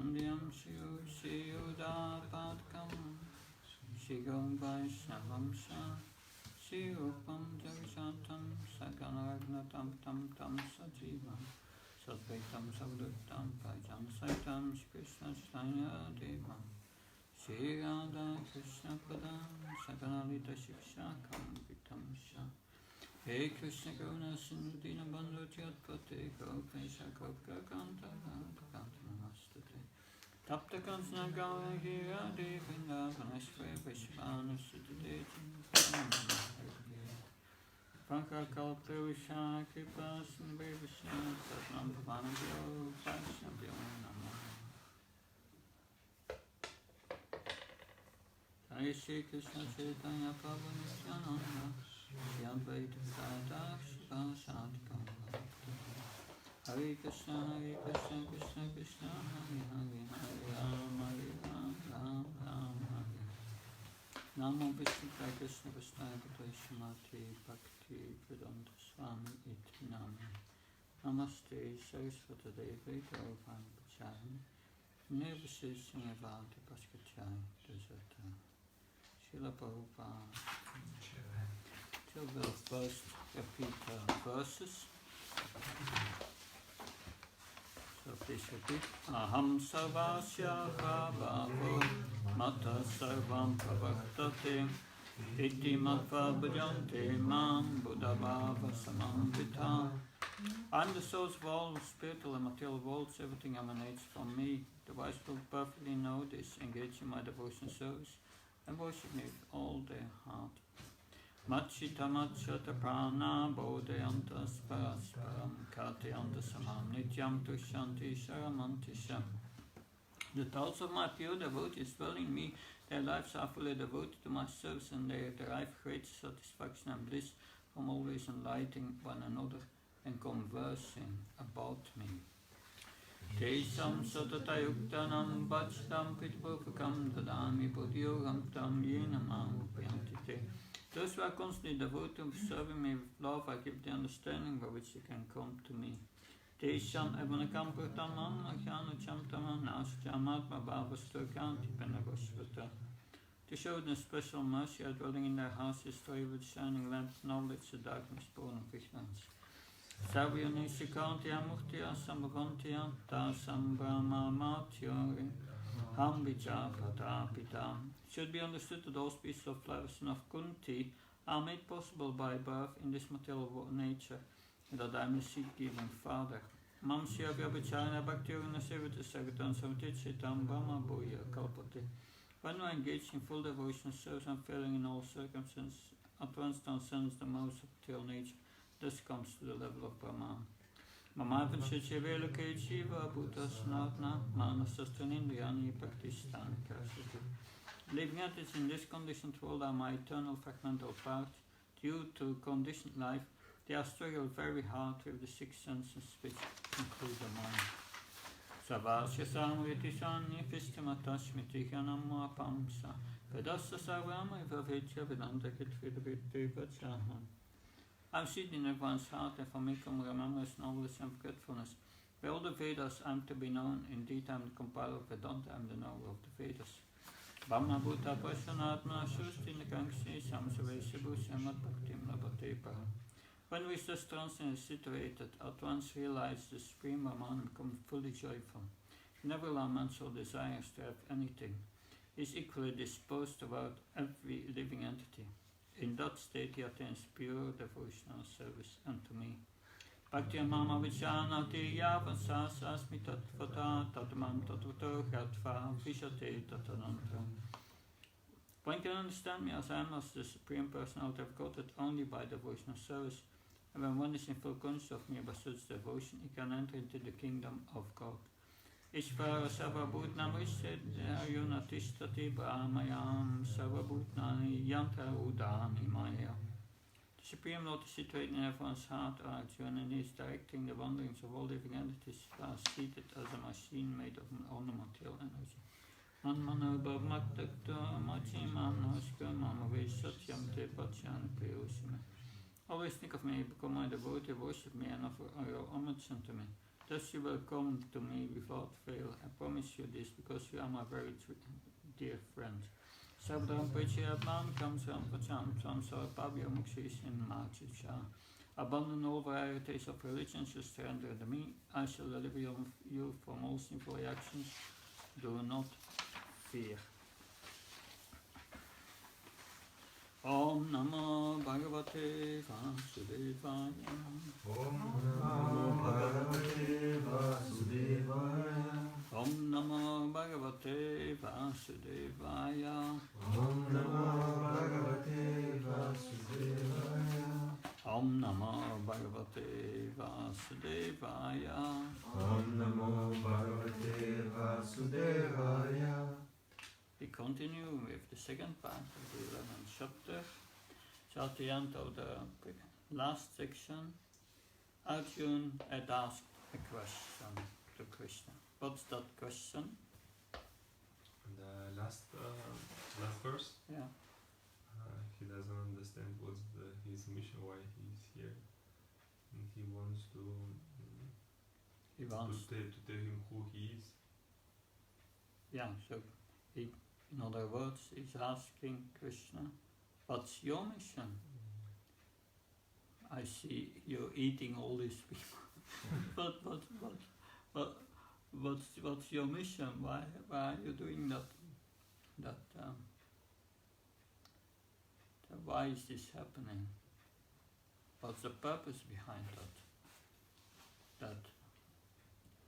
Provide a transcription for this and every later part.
Vandyam Shiyudapadkam Shigam Vaishnavam Sha Shirupam Javishatam Saganaragnatam Tam Tam Sajivam Sadvaitam Savduttam Pajam Saitam Krishna Shtanya Devam Shri Radha Krishna Padam Saganalita Shikshakam Vitam Sha He Krishna Karuna Sindhu Dina Bandhu Tyatpate Gopesha Gopka Kanta Kanta Namastate Tapta Kansana Gaura Gira Devinda Vanashve Vishvanu Sudade Pankar Kalpurusha Kripa Sindhivishya Tatnam Pavanabhyo Vaishnavyo Namo Hare Shri Krishna Chaitanya Prabhu Nityananda Shri Advaita Gadadhara Shivasati Gaura Hare Krishna Krishna Krishna Hare Hare Hare Ram Hare Ram Ram Ram Hare Namo Vishnu Krishna Vishnu Shrimati Bhakti Prabhava Swami Iti Namo Namaste Saraswati Devi Gauravani Pachayani Nirvisheshamavati Paskachaya Dazata Srila Prabhupada. So we'll first repeat the verses. So please repeat. Aham sarvasya bhavo mata sarvam pravaktate iti matva bhajante mam buddhabhava samamvita. I'm the source of all spiritual and material worlds. Everything emanates from me. The wise will perfectly know this, engage in my devotion service, and worship me with all their heart. Machita machata prana bodhayantas parasparam katayanta samam nityam tushanti sharamanti sham. The thoughts of my pure devotees dwell in me. Their lives are fully devoted to my service, and they derive great satisfaction and bliss from always enlightening one another and conversing about me. Tesam satatayuktanam bhajtam pitpurvakam dadami buddhyogam tam yena mahupyantite. Those who are constantly devoted to serving me with love, I give the understanding by which they can come to me. Tesam evanakam purtamam akyanacham tamam nasjamatma bhavasturkanti penagosvata. To show them special mercy, are dwelling in their houses, story with shining lamp, knowledge, the darkness born of ignorance. Savyani Sikantia Muktia Sambhavantia Tasam Brahma Matyori Hambicha Pratapita. It should be understood that all species of flowers and of Kunti are made possible by birth in this material nature, and that I am the seed-giving father. Mamsya Vyabhachana Bhaktiruna Sevita Sagatan Samtichitam Brahma Bhuya Kalpati. When I engage in full devotion service and failing in all circumstances, at once transcends the most material nature. This comes to the level of Brahman. Mamavan Shechevela Shiva Bhuta Sanatna Manasastranindriyani Pakistan Kasati. Living entities in this conditioned world are my eternal fragmental parts. Due to conditioned life, they are struggled very hard with the six senses which include the mind. Savasya Samriti Sanya Fistimatashmiti Ganamma Pamsa Vedasa Sarvama Vavetya Vedanta Kitvidaviti Vachahan. I'm seated in everyone's heart, and from me come remembrance, knowledge, and forgetfulness. By all the Vedas I am to be known. Indeed, I am the compiler of Vedanta, I am the knower of the Vedas. Brahma Bhuta Pashanatma Shusti Nikangsi Samsavesha Bhushamat Bhaktim Labhatepa. When we thus transcend is situated, at once realize the Supreme Brahman, become fully joyful. He never laments or desires to have anything. He is equally disposed toward every living entity. In that state he attains pure devotional service unto me. Bhakti mama vichanati yavasas asmi tatvata tatmam tatvato gatva vishate tatanantra. One can understand me as I am, as the Supreme Personality of Godhead, only by devotional service, and when one is in full consciousness of me by such devotion, he can enter into the kingdom of God. Ishvara Sarvabhutnam Yunatistati Brahmayam Sarvabhutnani Yanta Udani Maya. The Supreme Lord is situated in everyone's heart, Arjuna, and he is directing the wanderings of all living entities, while seated as a machine made of all the material energy. Manmano Bhavmaktakta Machimanoska Mamave Satyam Te Pachan Peyosime. Always think of me, become my devotee, worship me, and offer your homage unto me. thus you will come to me without fail. I promise you this because you are my very dear friend. Sabdam Pachayatman Kamsam Pacham Samsar Pavya Mukshishin Machicha. Abandon all varieties of religions, you surrender to me. I shall deliver you from all sinful reactions. Do not fear. Om Namo Bhagavate Vasudevaya. Om Namo Bhagavate Vasudevaya. Om Namo Bhagavate Vasudevaya. Om Namo Bhagavate Vasudevaya. Om Namo Bhagavate Vasudevaya. Om Namo Bhagavate Vasudevaya. We continue with the second part of the 11th chapter. So at the end of the last section, Arjuna had asked a question to Krishna. What's that question? The last verse. Yeah. He doesn't understand what's his mission, why he's here, and he wants to tell him who he is. Yeah. So he, in other words, he's asking Krishna, "What's your mission? I see you're eating all these people, but what's your mission? Why are you doing that? Why is this happening? What's the purpose behind that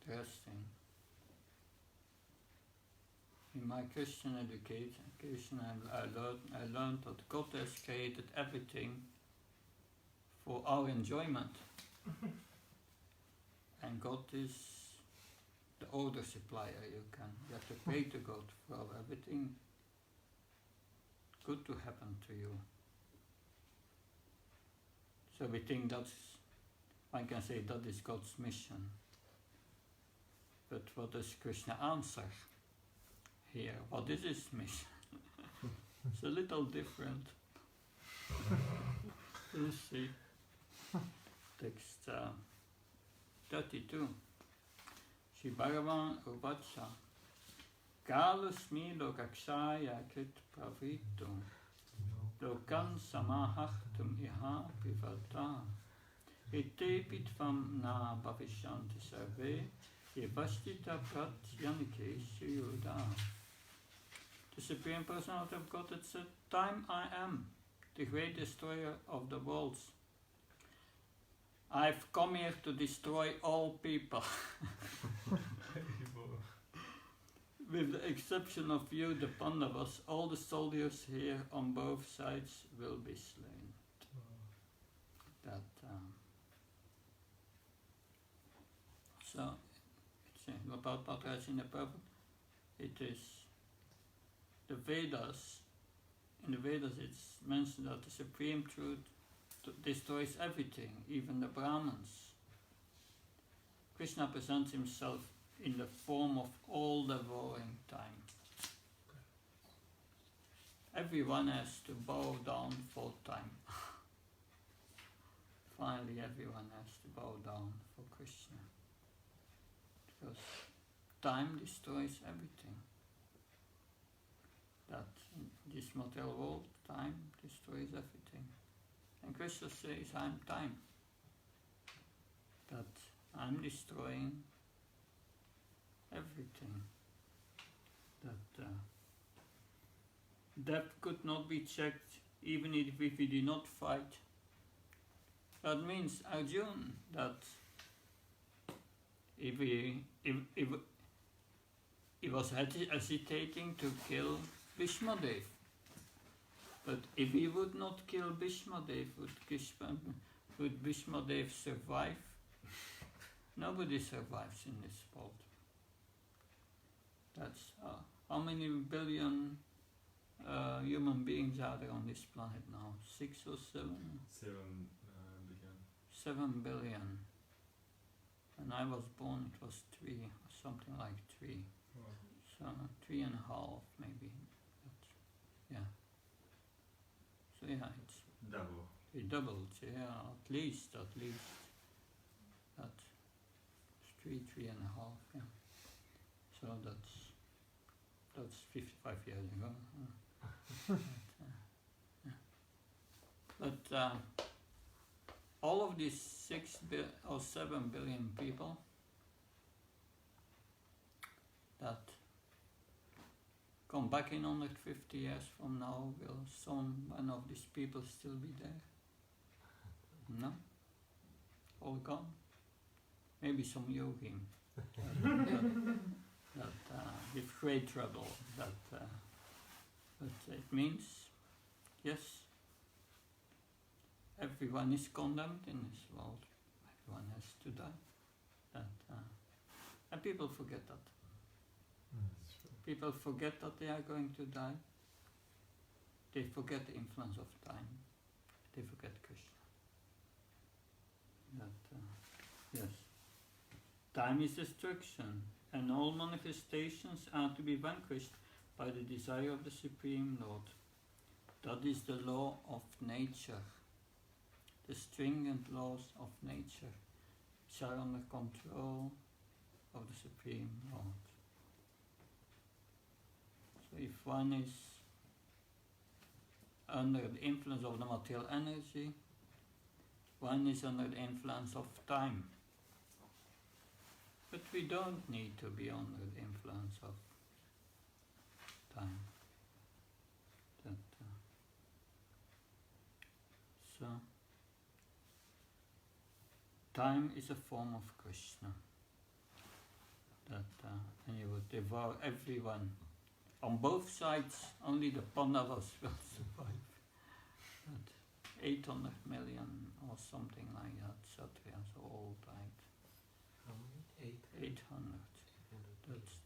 testing?" In my Christian education, I learned that God has created everything for our enjoyment, and God is the order supplier. You have to pray to God for everything good to happen to you. So we think one can say that is God's mission. But what does Krishna answer here? What is his mission? It's a little different. You see, text 32. Shri Bhagavan Uvacha Kalusmi lokakshaya krit pravitu lokan samahachtum iha pivata ite pitvam na bhavishanti sarve yevashtita pratyanike suyuda. The Supreme Personality of Godhead said, "Time I am, the great destroyer of the worlds. I've come here to destroy all people." With the exception of you, the Pandavas, all the soldiers here on both sides will be slain. So, it's about Patraj in the Prabhupada. It is the Vedas. In the Vedas, it's mentioned that the Supreme Truth destroys everything, even the Brahmins. Krishna presents himself in the form of all devouring time. Everyone has to bow down for time. Finally, everyone has to bow down for Krishna. Because time destroys everything. That in this material world, time destroys everything. And Krishna says, "I'm time." That I'm destroying everything. That could not be checked even if we did not fight. That means, Arjuna, that if he was hesitating to kill Bhishmadev, but if he would not kill Bhishmadev, would Bhishmadev survive? Nobody survives in this world. That's how many billion human beings are there on this planet now? 6 or 7? 7 billion. 7 billion. When I was born, it was 3, or something like 3. Wow. So 3.5 maybe. But, yeah. So yeah, it doubled. Yeah, at least. That 3 3.5, yeah. So that's 55 years ago. But all of these 6 or 7 billion people that come back in 150 years from now, will one of these people still be there? No? All gone? Maybe some yogi that with great trouble. But it means, yes, everyone is condemned in this world. Everyone has to die. And people forget that. People forget that they are going to die. They forget the influence of time. They forget Krishna. Yes. Time is destruction, and all manifestations are to be vanquished by the desire of the Supreme Lord. That is the law of nature, the stringent laws of nature, which are under control of the Supreme Lord. So if one is under the influence of the material energy, one is under the influence of time. But we don't need to be under the influence of time. So, time is a form of Krishna. And you would devour everyone. On both sides, only the Pandavas will survive. But 800 million or something like that, Kshatriyas all died. How many? 800. That's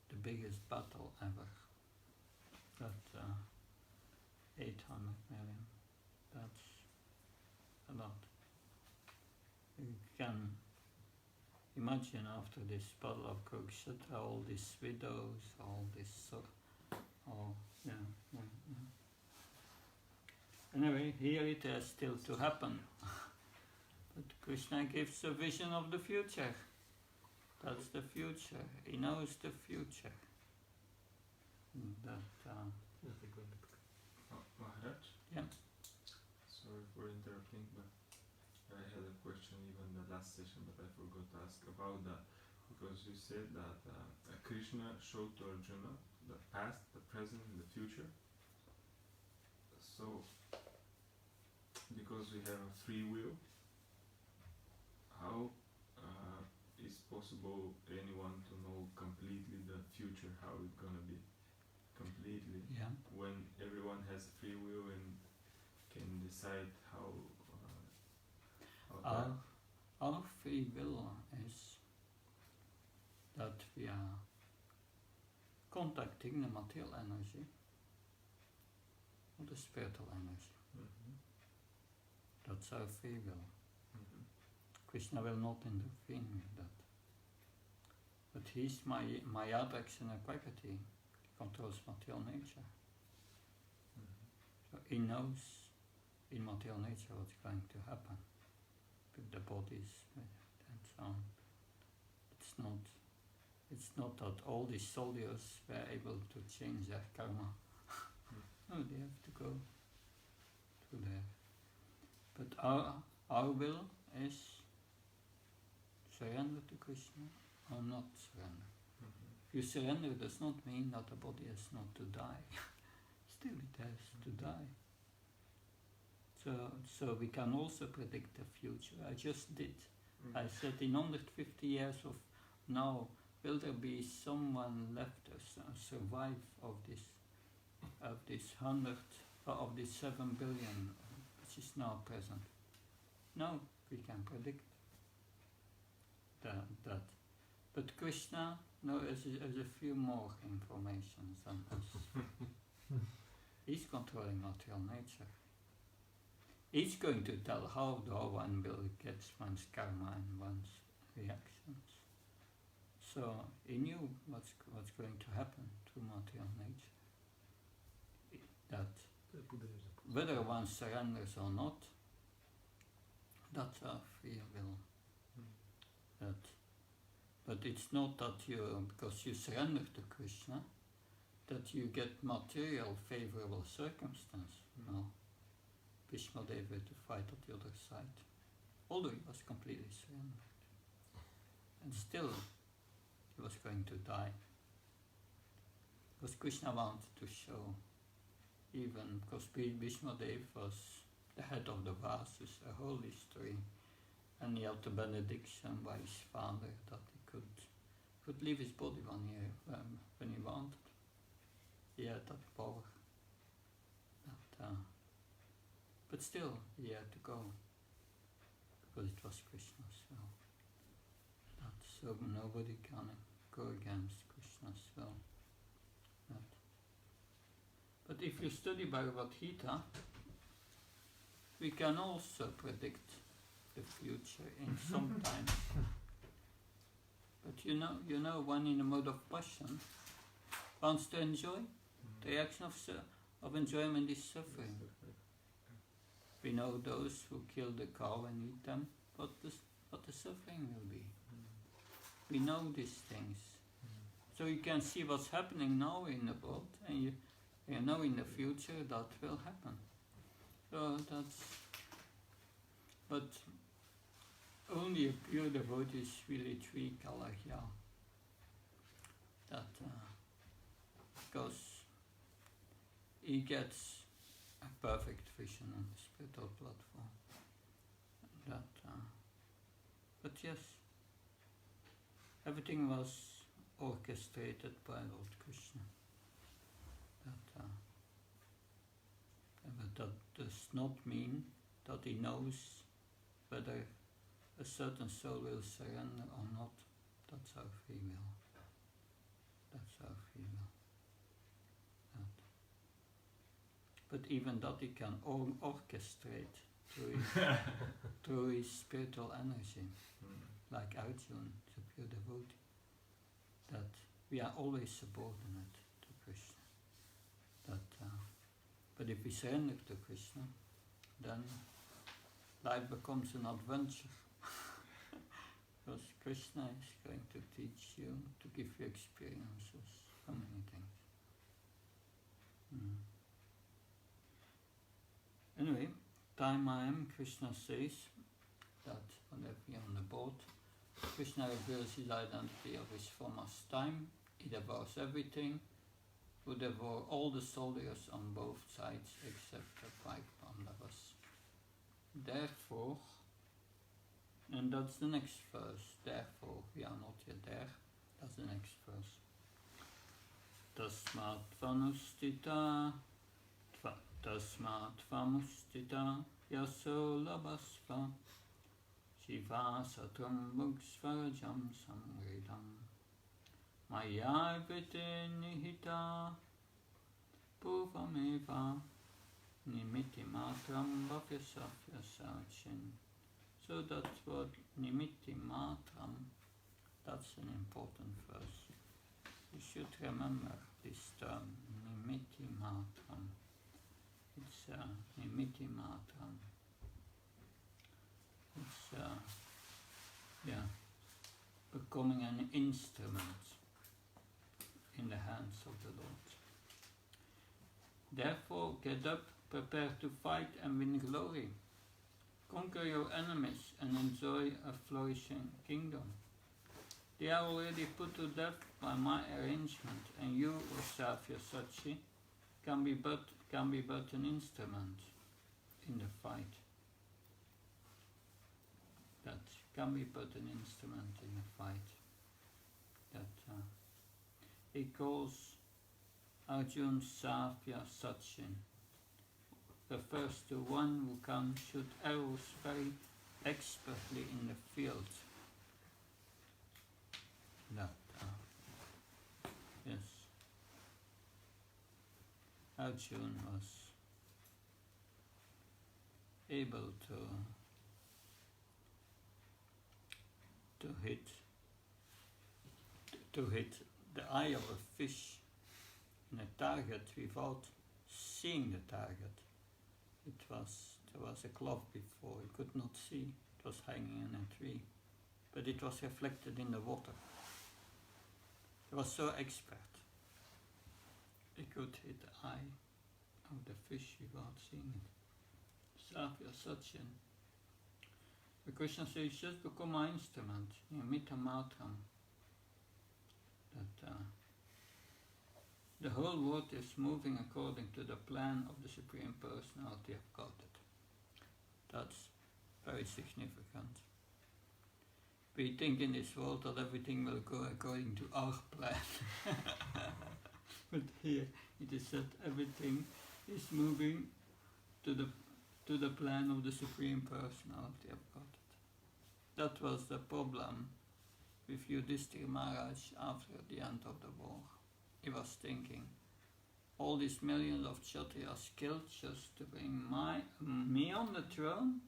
the biggest battle ever. That 800 million. That's a lot. You can imagine after this battle of Kurukshetra, all these widows, all this Anyway, here it has still to happen. But Krishna gives a vision of the future. That's the future. He knows the future. Maharaj? Yeah. Sorry for interrupting, but I had a question even in the last session, but I forgot to ask about that. Because you said that Krishna showed to Arjuna the past, the present, and the future. So, because we have a free will, how is possible anyone to know completely the future, how it's gonna be? Completely. Yeah. When everyone has free will and can decide how Our free will is that we are contacting the material energy or the spiritual energy. Mm-hmm. That's our free will. Mm-hmm. Krishna will not intervene with that. But he's Mayadrakshana Prakriti. He controls material nature. Mm-hmm. So he knows in material nature what's going to happen with the bodies and so on. It's not that all these soldiers were able to change their karma. No, they have to go to there. But our will is surrender to Krishna or not surrender. Mm-hmm. If you surrender, does not mean that the body has not to die. Still it has to die. So we can also predict the future. I just did. Mm-hmm. I said in 150 years of now, will there be someone left survive of this 7 billion which is now present? No, we can predict that. But Krishna has a few more information than us. He's controlling material nature. He's going to tell how one will get one's karma and one's reactions. So he knew what's going to happen to material nature. That whether one surrenders or not, that's our free will. But it's not that because you surrender to Krishna, that you get material favorable circumstance. No. Bhishma Dev had to fight at the other side, although he was completely surrendered. And still, he was going to die. Because Krishna wanted to show, even because Bhishma Dev was the head of the Vasus, a whole history, and he had the benediction by his father that he could leave his body when he wanted. He had that power. But still, he had to go, because it was Krishna's will. So nobody can go against Krishna's will. But if you study Bhagavad Gita, we can also predict the future in some time. But you know, one in a mode of passion wants to enjoy. The action of enjoyment is suffering. We know those who kill the cow and eat them, what the suffering will be. We know these things. So you can see what's happening now in the world, and you know in the future that will happen. So but only a pure devotee is really tree kalagya. That because he gets a perfect vision on the spiritual platform. But yes, everything was orchestrated by Lord Krishna. But that does not mean that he knows whether a certain soul will surrender or not. That's our free will. That's our free will. But even that he can orchestrate through his spiritual energy, like Arjuna, the pure devotee, that we are always subordinate to Krishna. But if we surrender to Krishna, then life becomes an adventure. Because Krishna is going to teach you, to give you experiences, so many things. Anyway, time I am, Krishna says that whenever we are on the boat, Krishna reveals his identity of his form as time. He devours everything, who devour all the soldiers on both sides except the 5 Pandavas. Therefore, and that's the next verse, therefore we are not yet there, that's the next verse. Tasmat vanustita Tasmat yaso labasva Shiva satram buksvarajam samridam Maya vite nihita Purvameva Nimitti matram bhavyasafya sachin. So that's what nimitti matram, that's an important verse. You should remember this term, nimitti matram. It's nimitti matram. It's becoming an instrument in the hands of the Lord. Therefore, get up, prepare to fight and win glory. Conquer your enemies and enjoy a flourishing kingdom. They are already put to death by my arrangement, and you, O Savya Sachi, can be but an instrument in the fight. That can be but an instrument in the fight. That he calls Arjuna Savya Sachin, refers to one who can shoot arrows very expertly in the field. That yes, Arjuna was able to hit the eye of a fish in a target without seeing the target. There was a cloth before, he could not see, it was hanging in a tree. but it was reflected in the water. He was so expert. He could hit the eye of the fish without seeing it. Savya Satyan. The Krishna says, just become my instrument, Mita Matram. That the whole world is moving according to the plan of the Supreme Personality of Godhead. That's very significant. We think in this world that everything will go according to our plan. But here it is said everything is moving to the plan of the Supreme Personality of Godhead. That was the problem with Yudhishthira Maharaj after the end of the war. He was thinking, all these millions of Kshatriyas killed just to bring me on the throne?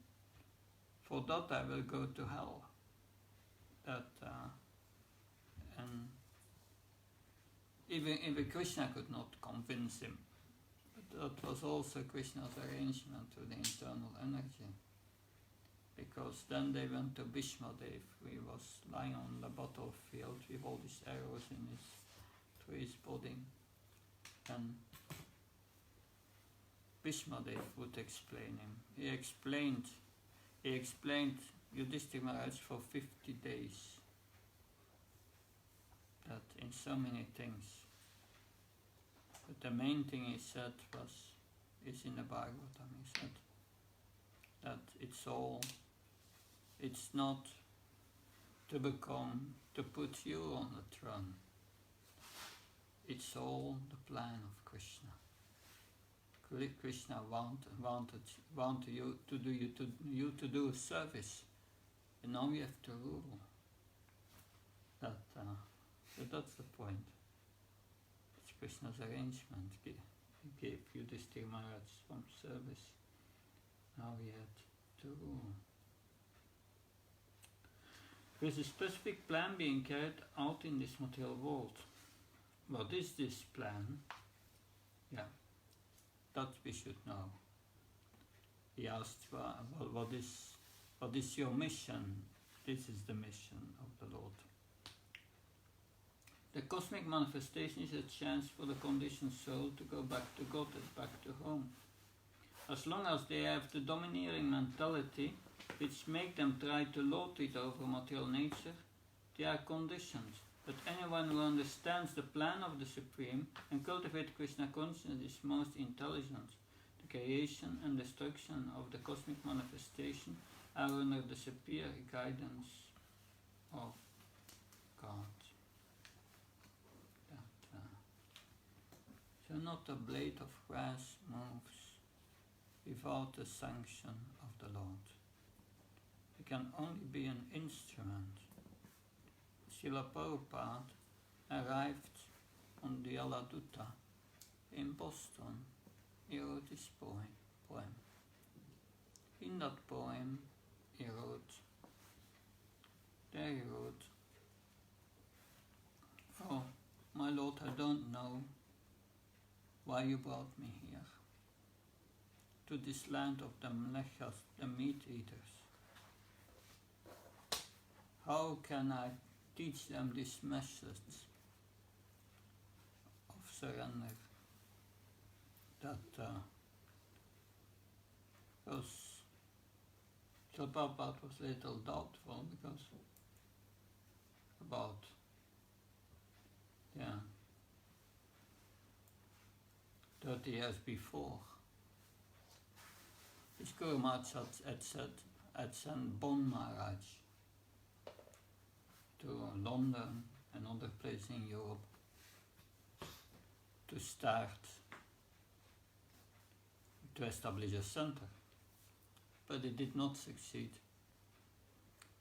For that I will go to hell. And even Krishna could not convince him. But that was also Krishna's arrangement with the internal energy. Because then they went to Bhishma Dev, who was lying on the battlefield with all these arrows through his body. And Bhishma Dev would explain him. He explained Yudhishthira Maharaj for 50 days. That in so many things. But the main thing he said is in the Bhagavatam. He said that it's not to put you on the throne. It's all the plan of Krishna. Krishna wanted you to do a service, and now you have to rule. So that's the point. It's Krishna's arrangement. He gave Yudhishthira Maharaj some service. Now he had to rule. There is a specific plan being carried out in this material world. What is this plan? Yeah, that we should know. He asked, what is your mission? This is the mission of the Lord. The cosmic manifestation is a chance for the conditioned soul to go back to God, back to home. As long as they have the domineering mentality, which make them try to lord it over material nature, they are conditioned. But anyone who understands the plan of the Supreme and cultivates Krishna consciousness is most intelligent. The creation and destruction of the cosmic manifestation are under the superior guidance of God. So not a blade of grass moves without the sanction of the Lord. It can only be an instrument. Srila Prabhupada arrived on the Aladutta in Boston. He wrote this poem. In that poem he wrote, oh, my Lord, I don't know why you brought me here, to this land of the mlechas, the meat eaters. How can I teach them this message of surrender? That Srila Prabhupada was a little doubtful because about 30 years before, his Guru Maharaj had sent Bon Maharaj to London and other places in Europe to establish a center, but it did not succeed.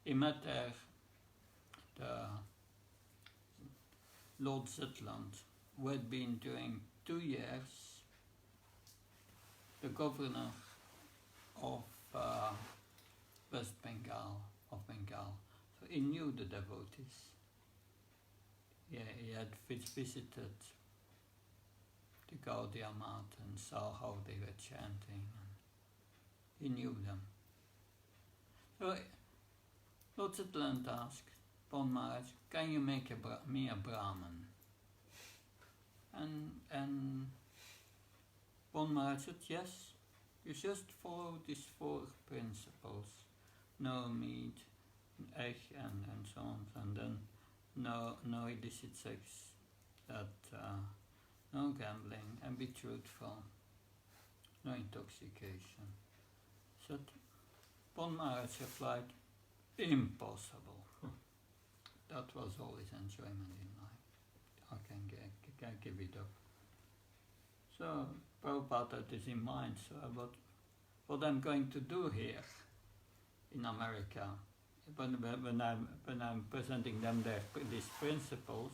He met there the Lord Zetland, who had been during 2 years the governor of West Bengal, So he knew the devotees. Yeah, he had visited the Gaudiya Math and saw how they were chanting. And he knew them. So Lord Bodhisattva asked Pon Maharaj, can you make me a Brahman? And Pon Maharaj said, yes, you just follow these 4 principles. No meat, egg and so on, and then no illicit sex, no gambling, and be truthful, no intoxication. So Pon Maharaj replied, impossible. That was all his enjoyment in life. I can give it up. So Prabhupada had this in mind. So what I'm going to do here in America, when I'm presenting them these principles,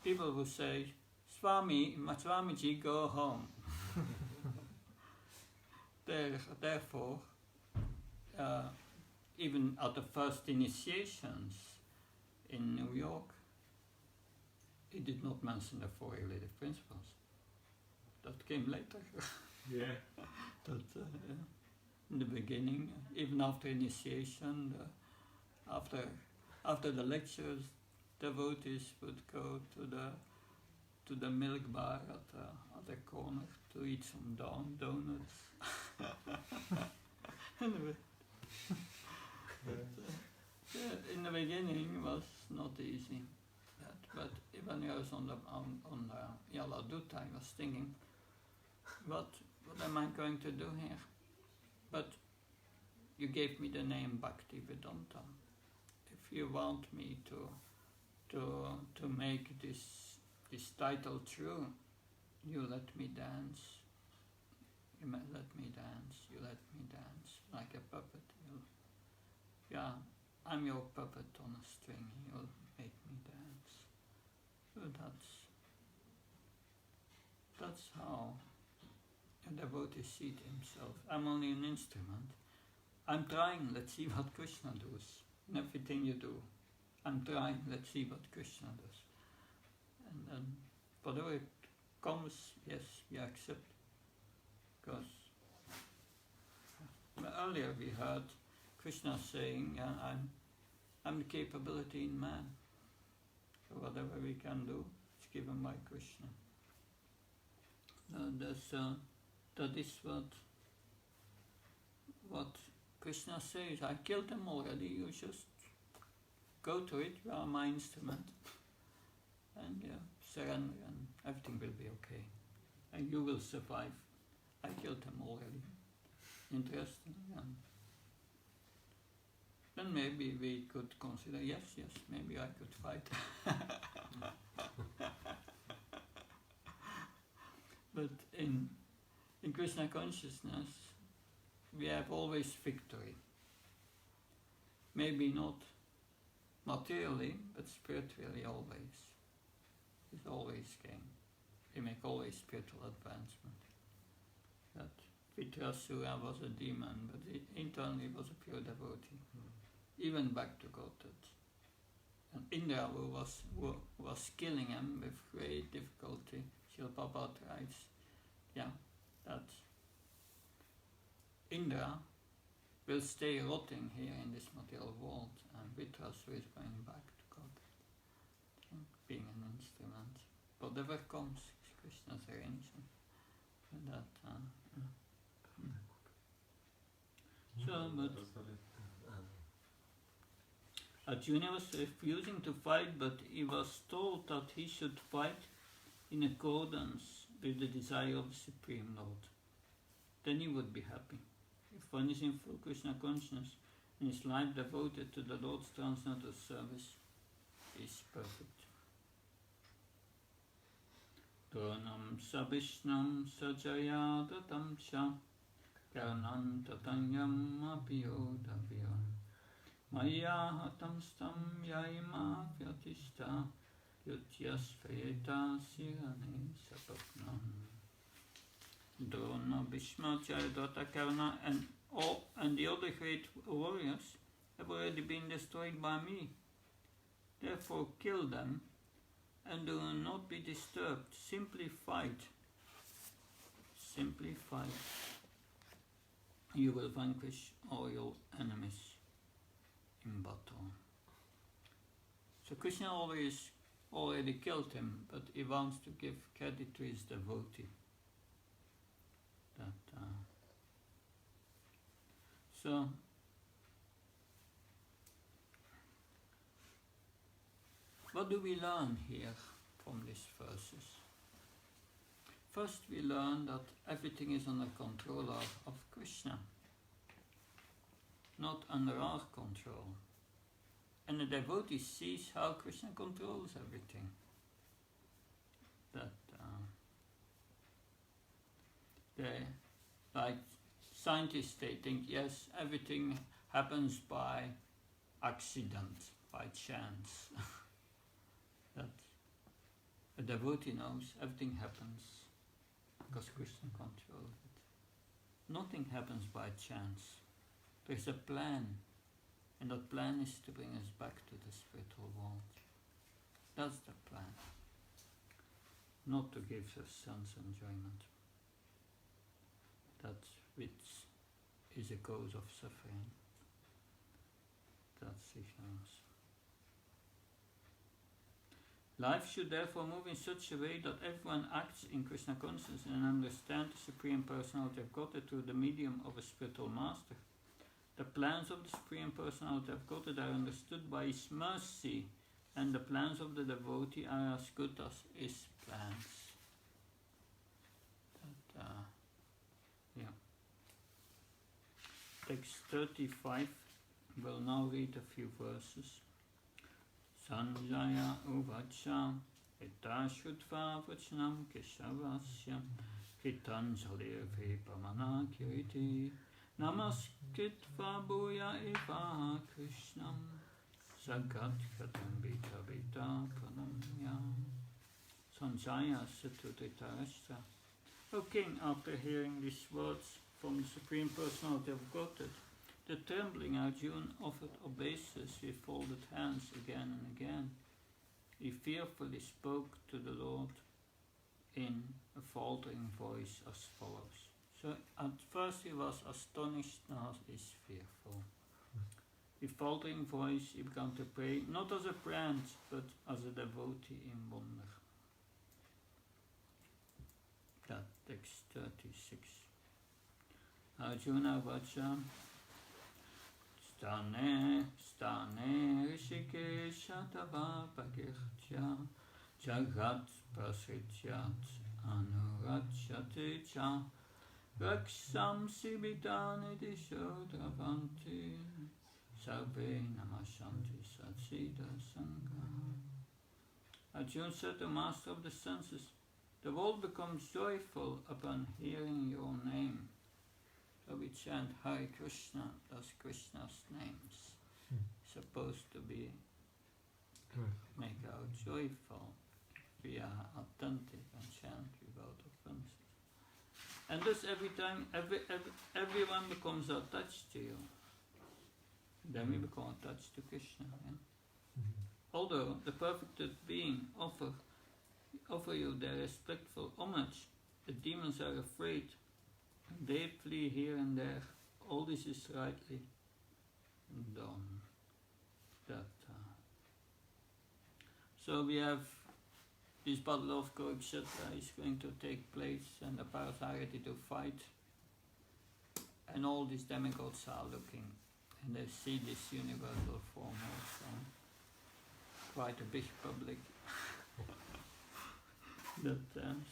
people will say, Swamiji, go home. Therefore, even at the first initiations in New York, he did not mention the 4 related principles. That came later. Yeah. In the beginning, even after initiation, after the lectures, devotees would go to the milk bar at the corner to eat some donuts. Anyway, in the beginning it was not easy. But when I was on the Yala Dutta, I was thinking, what am I going to do here? But you gave me the name Bhakti Vedanta. If you want me to make this title true, you let me dance. You let me dance like a puppet. I'm your puppet on a string. You'll make me dance. So that's how a devotee sees himself. I'm only an instrument. I'm trying, let's see what Krishna does. In everything you do, I'm trying, let's see what Krishna does. And then whatever it comes, yes, we accept. Because earlier we heard Krishna saying, I'm the capability in man. So whatever we can do, it's given by Krishna. That is what Krishna says. I killed them already, you just go to it, you are my instrument. And surrender and everything will be okay. And you will survive. I killed them already. Interesting. Then maybe we could consider, yes, maybe I could fight. But in Krishna consciousness, we have always victory. Maybe not materially, but spiritually always. It's always gain. We make always spiritual advancement. That Vitrasura was a demon, but internally was a pure devotee. Even back to Godhead. And Indra, who was killing him with great difficulty, Srila Prabhupada writes, that Indra will stay rotting here in this material world, and Vitrasura is going back to Godhead, being an instrument. Whatever comes, is Krishna's arrangement. Arjuna was refusing to fight, but he was told that he should fight in accordance with the desire of the Supreme Lord. Then he would be happy. If one is in full Krishna consciousness and his life devoted to the Lord's transcendental service, he is perfect. Dronam sabhishnam sajayadatam cha karanam tatanyam apiyodavya maya hatam stam yaima vyatishta yutyasveta sirane sapapnam. Drona, Bhishma, Jayadratha, Karna and the other great warriors have already been destroyed by me. Therefore kill them and do not be disturbed. Simply fight. Simply fight. You will vanquish all your enemies. So Krishna already killed him, but he wants to give credit to his devotee. So what do we learn here from these verses? First we learn that everything is under control of Krishna, not under our control. And the devotee sees how Krishna controls everything. Like scientists, they think, yes, everything happens by accident, by chance. That a devotee knows everything happens because Krishna controls it. Nothing happens by chance. There's a plan, and that plan is to bring us back to the spiritual world. That's the plan. Not to give us sense enjoyment. That which is a cause of suffering. That's ignorance. Life should therefore move in such a way that everyone acts in Krishna consciousness and understands the Supreme Personality of Godhead through the medium of a spiritual master. The plans of the Supreme Personality of Godhead are understood by His mercy, and the plans of the devotee are as good as His plans. Text 35, we'll now read a few verses. Sanjaya uvacha etashutva vachanam keshavasya hitanjalir vipamana kiriti namaskitva bhuya eva krishnam sagat katam vita vita pranamya. Sanjaya said to Dhritarashtra, O king, after hearing these words from the Supreme Personality of Godhead, the trembling Arjuna offered obeisance with folded hands again and again. He fearfully spoke to the Lord in a faltering voice as follows. So at first he was astonished, now he is fearful. With faltering voice he began to pray, not as a branch, but as a devotee in wonder. That text 36. Arjuna Vacha Stane Rishikesha Tava Pakirtya Jagat Prasityat Anurachyate Cha Raksham Sibitani Disho Dravanti Sarve Namashanti Satsida Sangha. Arjuna said, the master of the senses, the world becomes joyful upon hearing your name. So we chant Hare Krishna, that's Krishna's names. Supposed to be make our joyful. We are attentive and chant without offenses. And thus every time, everyone becomes attached to you. Then we become attached to Krishna. Yeah? Although the perfected being offer you their respectful homage, the demons are afraid. They flee here and there. All this is rightly done. So we have this battle of Kurukshetra is going to take place, and the Parats are ready to fight. And all these demigods are looking, and they see this universal form also. Quite a big public.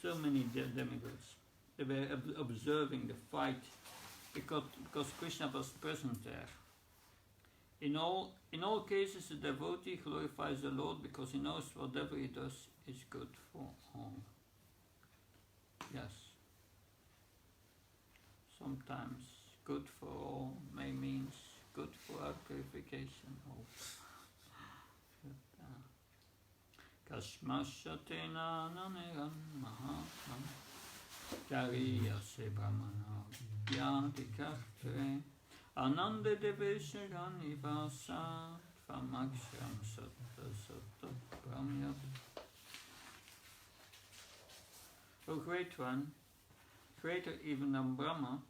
So many demigods. They were observing the fight because Krishna was present there. In all cases, the devotee glorifies the Lord because he knows whatever he does is good for all. Yes. Sometimes good for all may mean good for our purification also. Kashmashatena naneran mahatman Kariyase brahmana vyadikarte Ananda deveshagani vasa Tvamaksham satta satta brahmyat. O Great One, greater even than Brahma,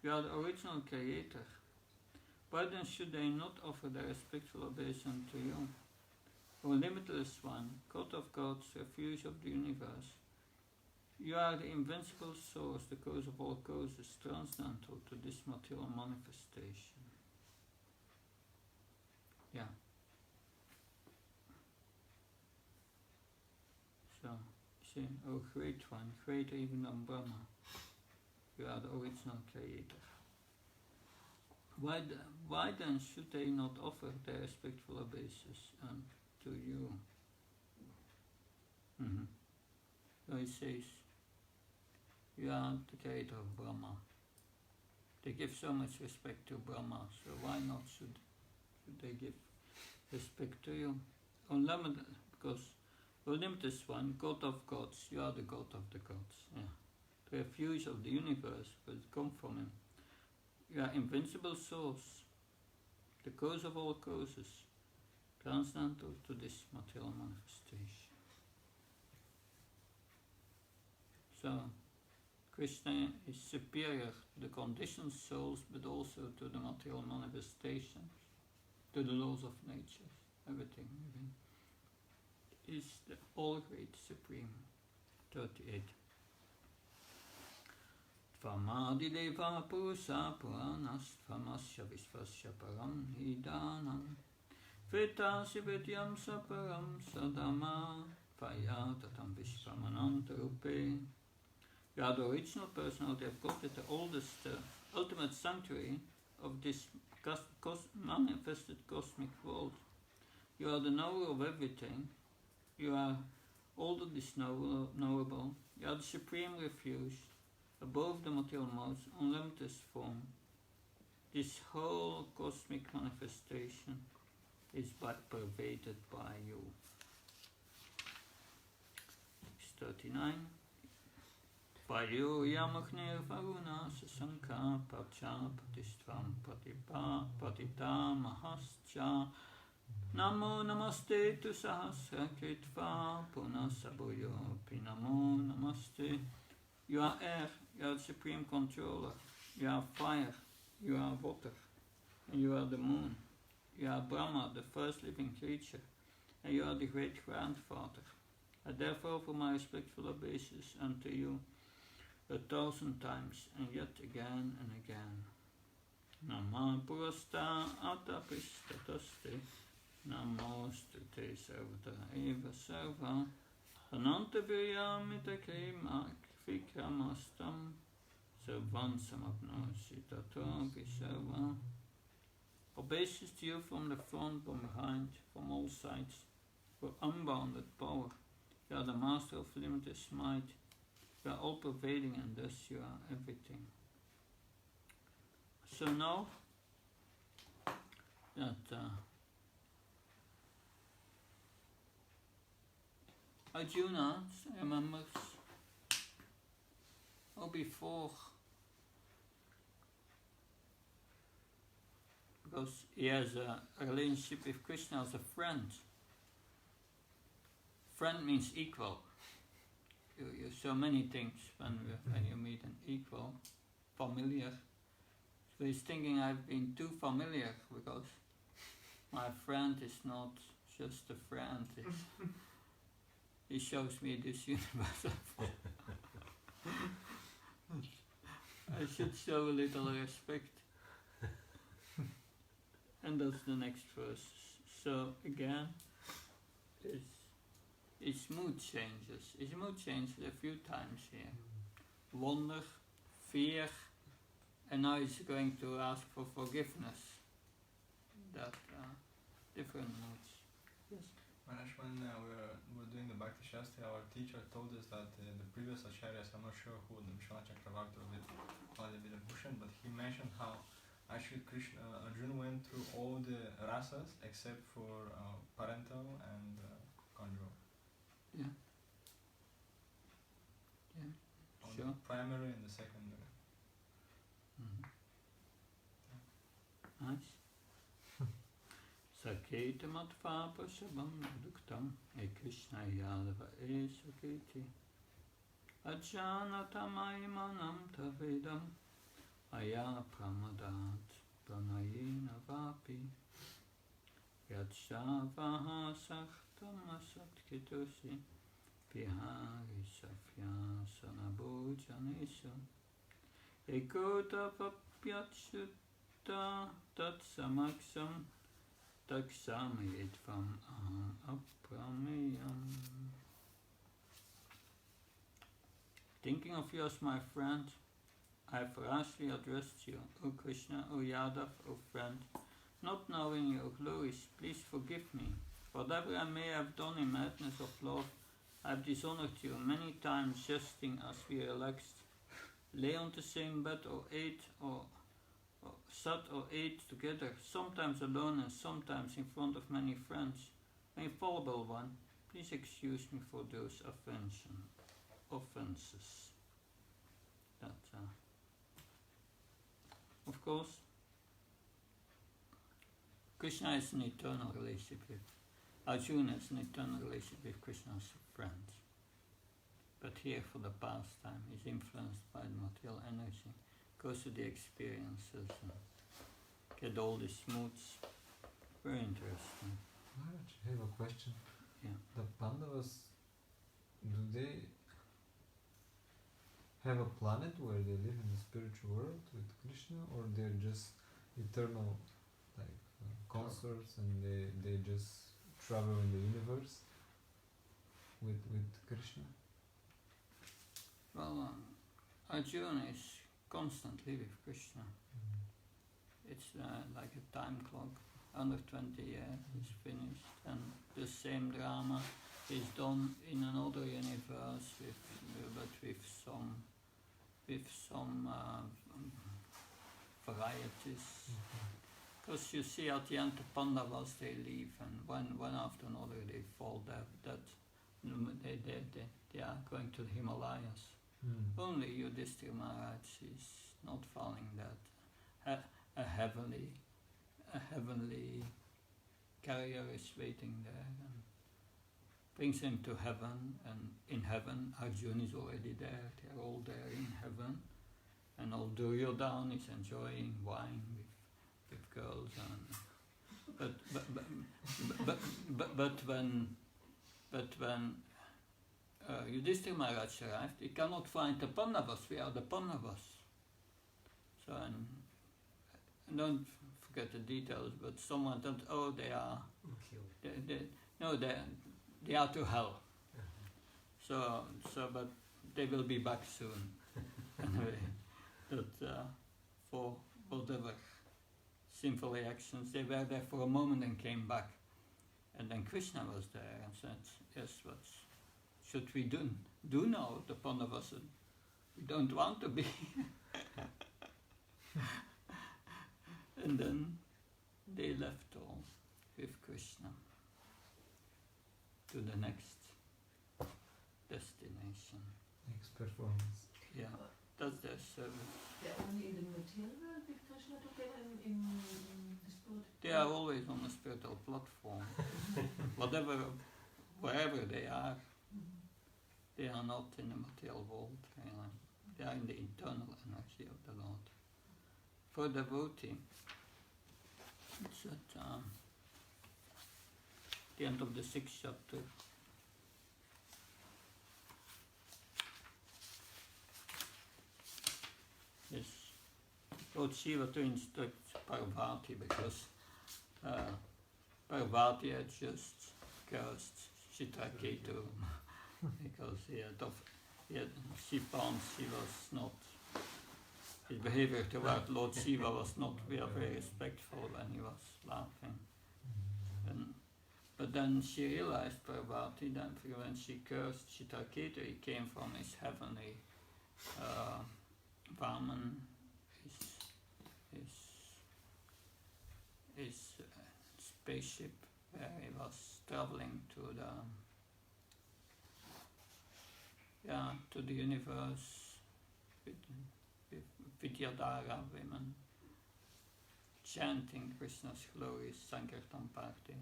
you are the original creator. Why then should they not offer their respectful obeisance to you? O limitless one, God of gods, refuge of the universe, you are the invincible source, the cause of all causes, transcendental to this material manifestation. Yeah. So, see, O great one, greater even than Brahma, you are the original creator. Why then should they not offer their respectful obeisance to you? So he says, you are the creator of Brahma. They give so much respect to Brahma, so why not should they give respect to you? Unlimited, because O limitless one, God of gods, you are the God of the gods. Yeah. The refuge of the universe will come from him. You are invincible source, the cause of all causes, transcendental to this material manifestation. So, Krishna is superior to the conditioned souls, but also to the material manifestations, to the laws of nature, everything. Is the all great supreme. 38. Tvamadideva purusa puranas tvamasya visvasya param hidanam vetasi vidyam saparam sadama vayatatam vishvamanantarupe. You are the original personality of God, the oldest, ultimate sanctuary of this manifested cosmic world. You are the knower of everything. You are all that is knowable. You are the supreme refuge, above the material modes, unlimited form. This whole cosmic manifestation is pervaded by you. 39. Vayu yamagnir varuna sasanka pacha patistvam patita mahascha Namo namaste tu sahasra kritva punasabuyo pinamo namaste. You are air, you are the supreme controller. You are fire, you are water, and you are the moon. You are Brahma, the first living creature, and you are the great grandfather. I therefore offer my respectful obeisance unto you 1,000 times, and yet again and again. Nama purasta atapistataste. Namostu te sarvata eva sarva ananta viryamita krima vikramastam sarvan samapnosi tato visarva. Obeisance to you from the front, from behind, from all sides, for unbounded power. You are the master of limitless might. You are all pervading, and thus you are everything. So now that Arjuna remembers how before, because he has a relationship with Krishna as a friend. Friend means equal. You so many things when you meet an equal, familiar. So he's thinking I've been too familiar because my friend is not just a friend. He shows me this universe. I should show a little respect. And that's the next verse. So again, his mood changes. His mood changes a few times here. Wonder, fear, and now he's going to ask for forgiveness. That different moods. Yes. Maharaj, when we were doing the Bhakti Shastri, our teacher told us that the previous acharyas, I'm not sure who, the Vishwanath Chakravarti or Vijay Bhushan, but he mentioned how actually Arjuna went through all the rasas except for parental and conjugal. Yeah. Yeah. On Sure. the primary and the secondary. Nice. Saketa matva pashabam duktam e Krishna yadava e saketi ajanatamai manam tavedam aya pramadat pranayena vapi. Yachavaha Saktamasat Kitusi Pihari Safyasana Bhujanesu Ekota Papyachutta Tat Samaksam Taksamayitvam Aham Aprameyam. Thinking of you as my friend, I have rashly addressed you, O Krishna, O Yadav, O friend. Not knowing your glories, please forgive me. Whatever I may have done in madness of love, I have dishonored you many times, jesting as we relaxed, lay on the same bed or ate or sat or ate together, sometimes alone and sometimes in front of many friends. My infallible one, please excuse me for those offenses. Of course, Krishna is an eternal relationship with Arjuna, is an eternal relationship with Krishna as a friend. But here, for the pastime, is influenced by the material energy, goes to the experiences and get all these moods. Very interesting. Maharaj, I have a question. Yeah. The Pandavas, do they have a planet where they live in the spiritual world with Krishna, or they're just eternal, like consorts, and they just travel in the universe with Krishna? Well, Arjuna is constantly with Krishna. It's like a time clock. 120 years is finished, and the same drama is done in another universe but with some varieties. Because you see, at the end, the Pandavas, they leave, and one after another they fall dead. They are going to the Himalayas. Only Yudhishthira Maharaj is not falling dead. A heavenly carrier is waiting there and brings him to heaven, and in heaven Arjuna is already there. They are all there in heaven, and all Duryodhana is enjoying wine with girls, and but when Yudhishthira Maharaj arrived, he cannot find the Pandavas. We are the Pandavas. So, and don't forget the details, but someone thought, oh, they are they are to hell. So but they will be back soon. Anyway, that for whatever sinful actions, they were there for a moment and came back. And then Krishna was there and said, yes, what should we do now? The Pandavas said, we don't want to be. And then they left all with Krishna to the next destination. Next performance. Yeah, that's their service. They're only in the material world with Krishna together in the spirit? They are always on a spiritual platform. Wherever they are not in the material world, really. They are in the internal energy of the Lord. For devotee, it's at the end of the 6th chapter. Yes, Lord Shiva to instruct Parvati, because Parvati had just cursed Chitraketu because she found she was not, his behavior toward Lord Shiva was not very respectful when he was laughing. But then she realized, Parvati, that when she cursed Chitraketu, he came from his heavenly Vaman, his spaceship, where he was traveling to the universe with Vidyadhara women, chanting Krishna's glories, Sankirtan Party.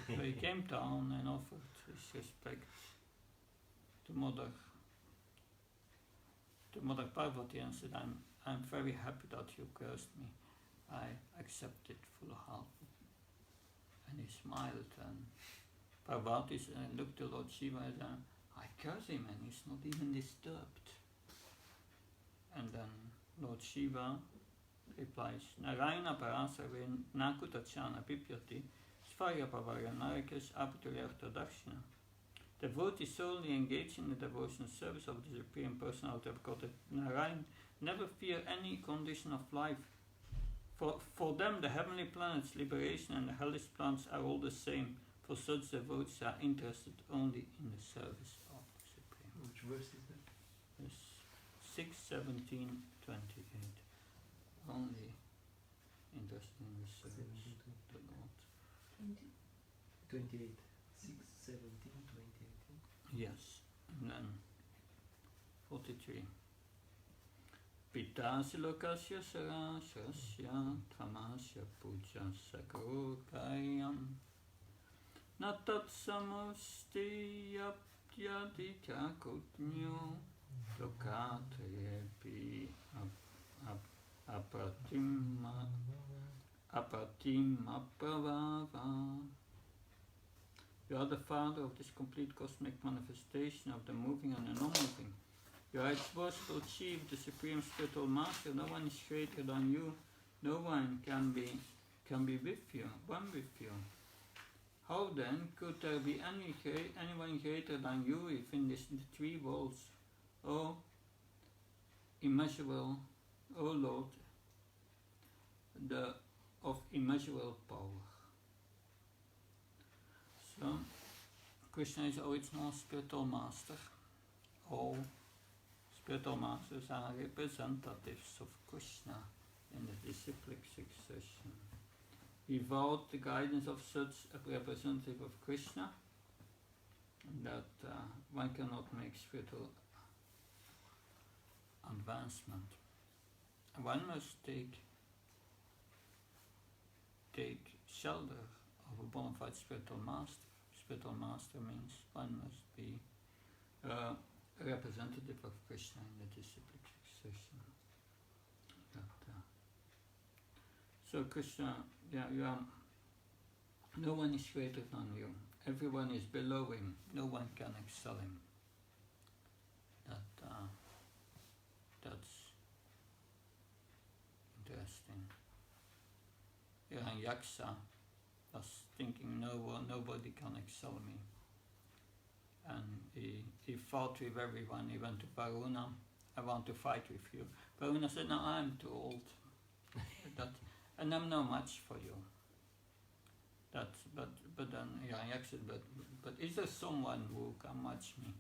So he came down and offered his respect to Mother Parvati and said, I'm very happy that you cursed me. I accept it full-hearted. And he smiled, and Parvati looked at Lord Shiva and said, I curse him and he's not even disturbed. And then Lord Shiva replies, Narayana Parasarve Nakutachana Pipyati Svaya Pavarya Narakas Apatulyartha Dakshina. Devotees solely engaged in the devotional service of the Supreme Personality of Godhead Narayan never fear any condition of life. For them, the heavenly planets, liberation, and the hellish planets are all the same. For such devotees are interested only in the service of the Supreme. Which verse is that? Yes. 6, 17, 28. Only interested in the service of the Lord. 28. 6, 17, 28. Yes. And then 43. Pitasi lokasya sarasya tamasya puja sakurkayam natat samusti yaptyadika kutnyo lokatrayepi apatim aprabhava. You are the Father of this complete cosmic manifestation of the moving and the non-moving. You are its worshipful chief, the supreme spiritual master. No one is greater than you. No one can be with you, one with you. How then could there be anyone greater than you if in the three worlds, O immeasurable, O Lord, of immeasurable power? So, Krishna is original spiritual master. All spiritual masters are representatives of Krishna in the disciplic succession. Without the guidance of such a representative of Krishna, that one cannot make spiritual advancement. One must take shelter of a bona fide spiritual master. Spiritual master means one must be a representative of Krishna in the disciplic succession. So Krishna, you are, no one is greater than you. Everyone is below him. No one can excel him. That's interesting. Yaksha was thinking, nobody can excel me. And he fought with everyone. He went to Varuna, I want to fight with you. Varuna said, no, I'm too old. And I'm no match for you. But then Yaksha said, but is there someone who can match me?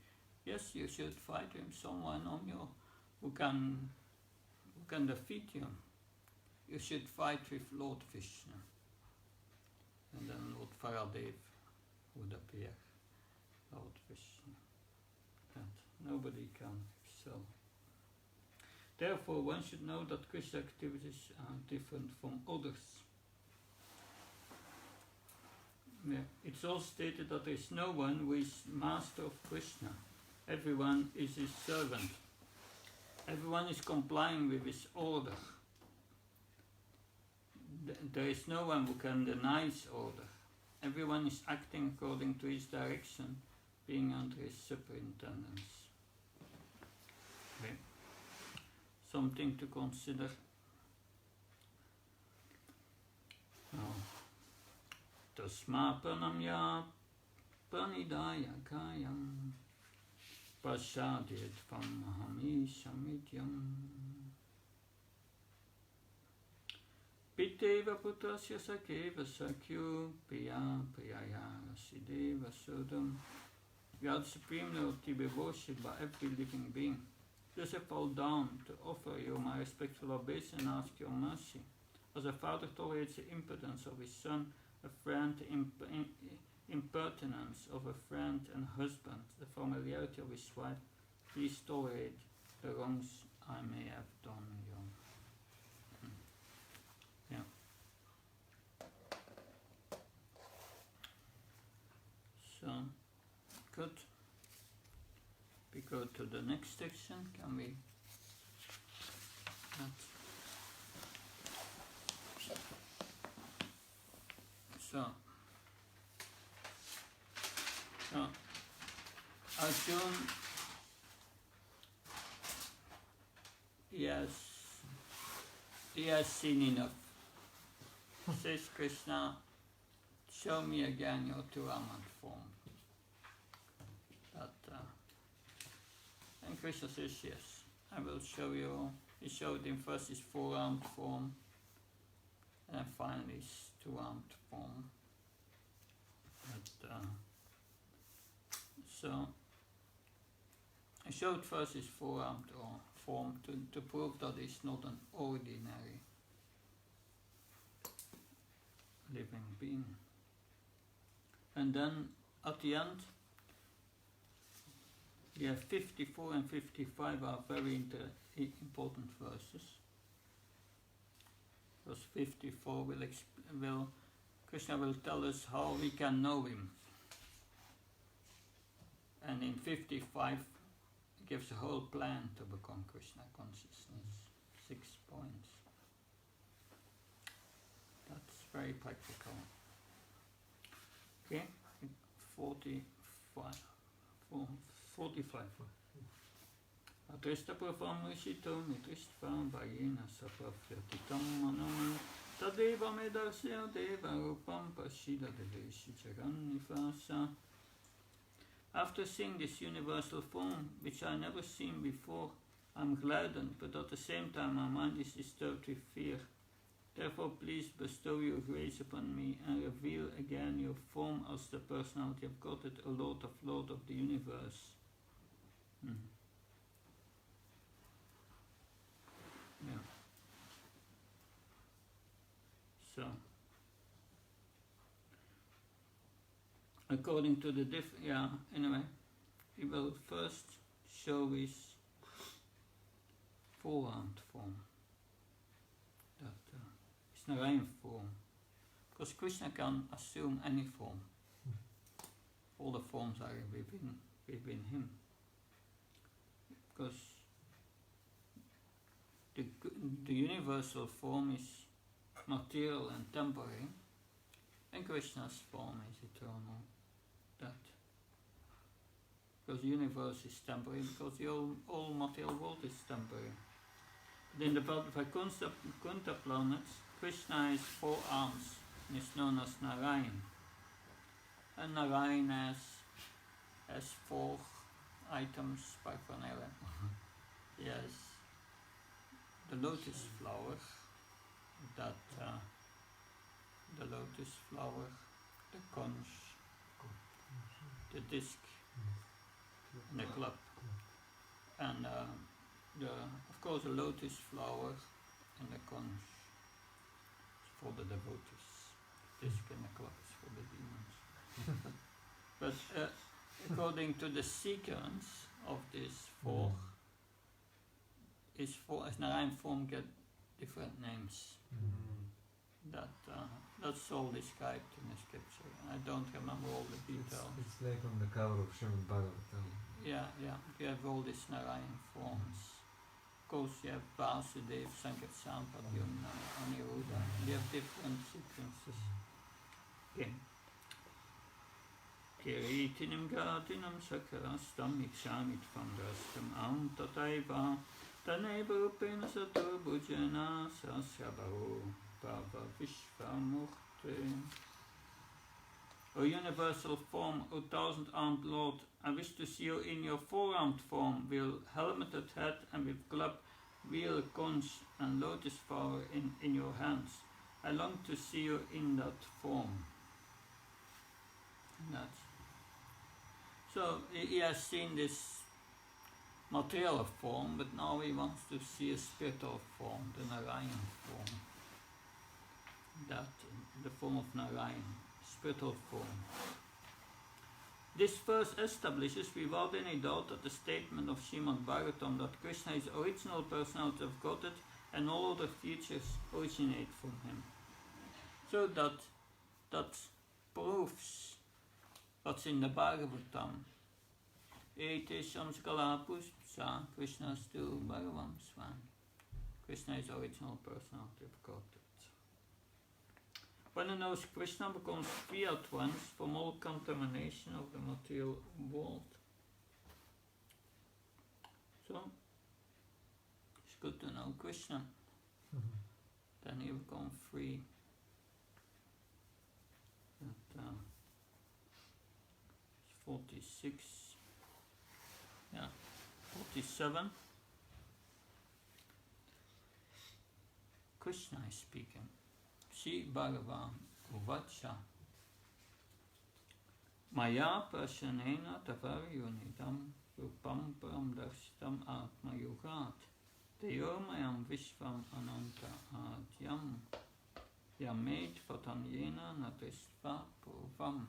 Yes, you should fight with someone on you who can defeat you. You should fight with Lord Vishnu. And then Lord Varadev would appear. Lord Vishnu. That nobody can excel. Therefore, one should know that Krishna activities are different from others. It's all stated that there is no one who is master of Krishna. Everyone is his servant. Everyone is complying with his order. There is no one who can deny his order. Everyone is acting according to his direction, being under his superintendence. Okay. Something to consider. Now, Tasma pranamya pranidaya kayam pasadit famahami samityam Piteva putrasya sakeva sakyu piya priyaya rasideva sudam. You are the Supreme Lord to be worshipped by every living being. Thus I fall down to offer you my respectful obeisance and ask your mercy. As a father tolerates the impudence of his son, a friend the impertinence of a friend and husband, the familiarity of his wife, please tolerate the wrongs I may have done you. So, good. We go to the next section. Can we? So, So, Arjuna, he has seen enough. Says Krishna, show me again your two-armed form. And Krishna says, yes, I will show you. He showed him first his four-armed form, and then finally his two-armed form. So, I showed first his four-armed form to prove that he's not an ordinary living being. And then at the end, 54 and 55 are very important verses. Verse 54 Krishna will tell us how we can know him. And in 55 he gives a whole plan to become Krishna consciousness. 6 points. That's very practical. Okay, 45. Atrista prafamrishito mitristvam vayena saprafyatitam manam tadeva medarsya deva rupam pashida deveshi charanifasa. After seeing this universal form, which I never seen before, I am gladdened, but at the same time my mind is disturbed with fear. Therefore please bestow your grace upon me and reveal again your form as the personality of Godhead, a Lord of the universe. Yeah. So, according to the anyway, he will first show his four-armed form. Narayan form, because Krishna can assume any form. All the forms are within him. Because the universal form is material and temporary, and Krishna's form is eternal. Because the universe is temporary, because the whole material world is temporary. But in the Vaikuntha planets, Krishna has 4 arms and is known as Narayan. And Narayan has 4 items by paraphernalia. He has the lotus flower, the conch, the disc, and the club. And of course the lotus flower and the conch for the devotees. Disc and the club is for the demons. But according to the sequence of these 4, as Narayan form get different names. That's all described in the scripture. I don't remember all the details. It's like on the cover of Srimad Bhagavatam. Yeah. You have all these Narayan forms. Of course, you have Vasudeva, Sankirtan, Pradyumna, Aniruddha. You have different sequences. Okay. Kiritinim Gatinam Sakarastam Ikshami Tvandrastam Am Tataiva Taneva Rupena Sato Bhujana Sasyabahu Bhava Vishvamurti. O universal form, O 1,000-armed Lord, I wish to see you in your 4-armed form, with helmeted head and with club, wheel, conch and lotus flower in your hands. I long to see you in that form. So he has seen this material form, but now he wants to see a spiritual form, the Narayan form. The form of Narayan, spiritual form. This verse establishes without any doubt that the statement of Srimad Bhagavatam that Krishna is original personality of Godhead and all other features originate from him. So that proves what's in the Bhagavatam. Ete samskala pushpa, Krishna's to Bhagavan Swami. Krishna is original personality of Godhead. One who knows Krishna becomes free at once from all contamination of the material world. So, it's good to know Krishna. Then you become free. But, 46, yeah, 47. Krishna is speaking. Shri Bhagavan Uvacha Maya Prashanena Tavaryunidam Rupam Param Darshitam Atma Yugat Teyomayam Vishvam Ananta Adyam Yamet Vatanyena Natisva Purvam.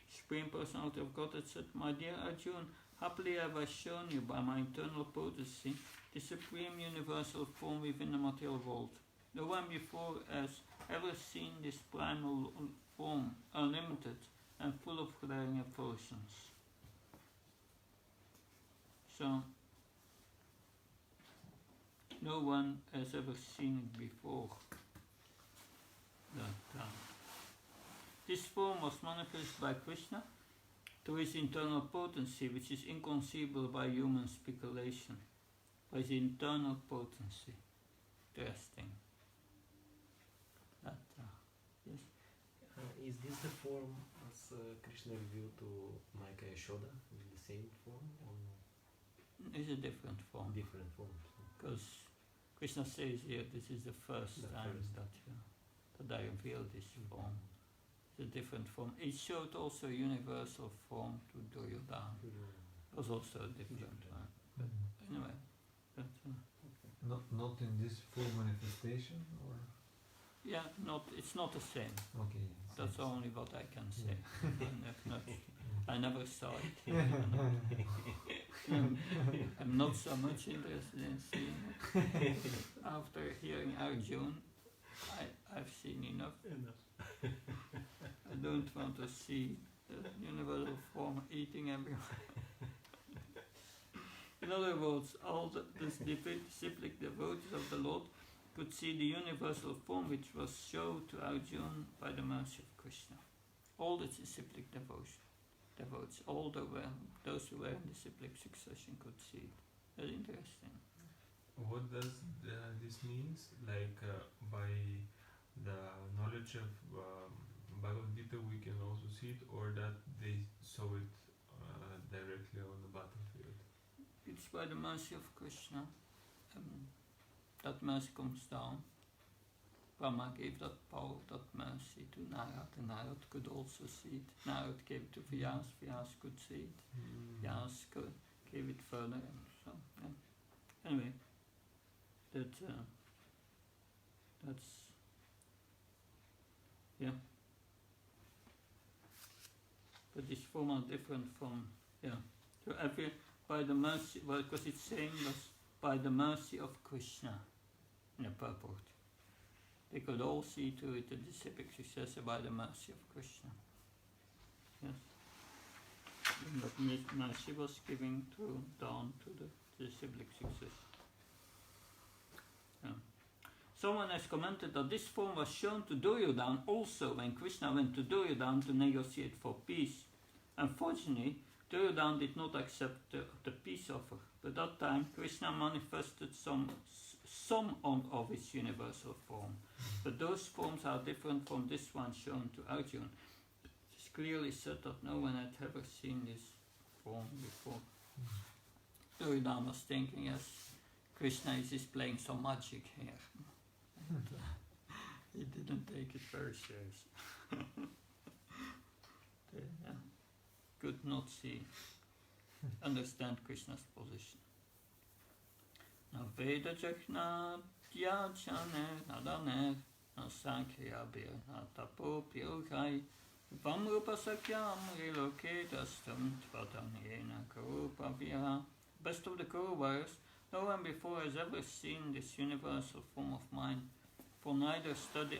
Supreme Personality of Godhead said, My dear Arjuna, happily have I shown you by my internal potency the supreme universal form within the material world. No one before has ever seen this primal form, unlimited and full of glaring effulgence. So, no one has ever seen it before. This form was manifested by Krishna through his internal potency, which is inconceivable by human speculation. By his internal potency. Interesting. Yes. Is this the form as Krishna revealed to Maika Yashoda? Is it the same form or no? It's a different form. Different form. Because Krishna says here, this is the first time that I revealed this form. It's a different form. It showed also a universal form to Duryodhana. It was also a different one. But anyway. But, not in this full manifestation, or yeah, it's not the same. okay. That's only what I can say. I never saw it. I'm not so much interested in seeing it. After hearing Arjuna, I've seen enough. I don't want to see the universal form eating everyone. In other words, all the disciplic devotees of the Lord could see the universal form which was shown to Arjuna by the mercy of Krishna. All the disciplic devotees, all those who were in disciplic succession could see it. Very interesting. What does this means? Like by the knowledge of Bhagavad Gita we can also see it, or that they saw it directly on the battlefield? It's by the mercy of Krishna. That mercy comes down. Brahma gave that power, that mercy to Narad, and Narad could also see it. Narad gave it to Vyas, Vyas could see it. Vyas gave it further, and so, yeah. Anyway, that's, yeah. But this form are different from, yeah. So by the mercy, well, because it's saying was by the mercy of Krishna in the purport. They could all see to it the disciplic successor by the mercy of Krishna. Yes. And that mercy was giving down to the disciplic successor. Yeah. Someone has commented that this form was shown to Duryodhana also when Krishna went to Duryodhana to negotiate for peace. Unfortunately, Duryodhana did not accept the peace offer. By that time, Krishna manifested some of his universal form. But those forms are different from this one shown to Arjuna. It is clearly said that no one had ever seen this form before. Duryodhana was thinking, yes, Krishna is displaying some magic here. And, he didn't take it very seriously. Could not understand Krishna's position. Na Veda Jagna Dhyachane Nadaner Na Sankhya Bir Na Tapo Pyogai Vamrupa Sakyam Relocatestum Tvadanyena Karupa Viha. Best of the Kauravas, no one before has ever seen this universal form of mind. For neither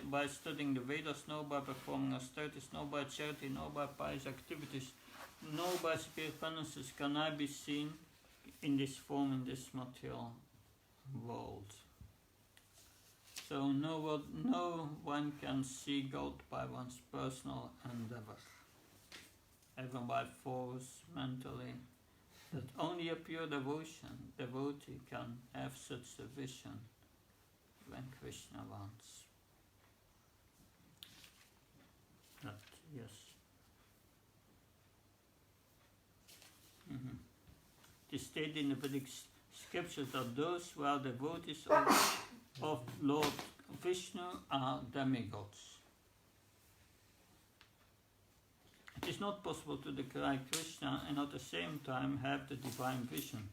by studying the Vedas, nor by performing austerities, nor by charity, nor by pious activities, nor by severe penances can I be seen in this form in this material world. So no one can see God by one's personal endeavor, even by force mentally, that only a pure devotee can have such a vision when Krishna wants. That, yes. It is stated in the Vedic scriptures that those who are devotees of Lord Vishnu are demigods. It is not possible to decry Krishna and at the same time have the divine vision.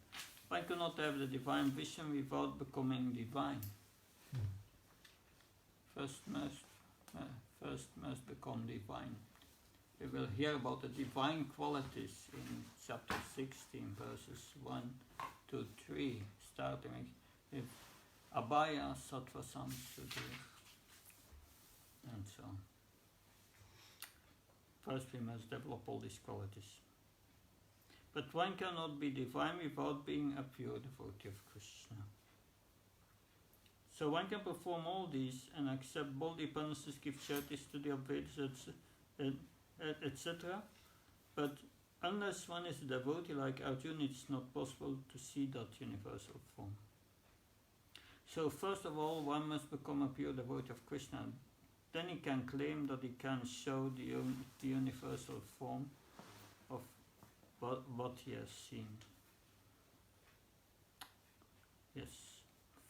One cannot have the divine vision without becoming divine. First must become divine. We will hear about the divine qualities in chapter 16, verses 1 to 3, starting with Abhaya, Sattva, Samsudhir, and so on. First we must develop all these qualities. But one cannot be divine without being a pure devotee of Krishna. So one can perform all these and accept bodhi penances, give charities to the Vedas, etc. But unless one is a devotee like Arjuna, it's not possible to see that universal form. So first of all, one must become a pure devotee of Krishna. Then he can claim that he can show the universal form of what he has seen. Yes,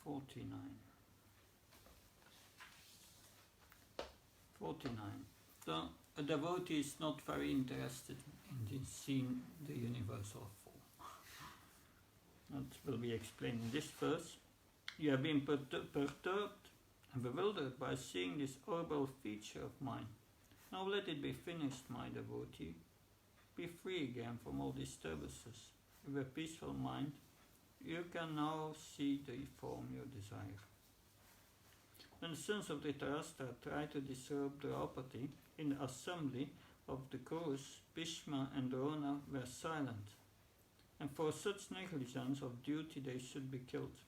49. 49. So a devotee is not very interested in seeing the universal form. That will be explained in this verse. You have been perturbed and bewildered by seeing this horrible feature of mine. Now let it be finished, my devotee. Be free again from all disturbances. With a peaceful mind, you can now see the form you desire. When the sons of Dhritarashtra tried to disturb Draupadi in the assembly of the Kurus, Bhishma and Drona were silent, and for such negligence of duty they should be killed.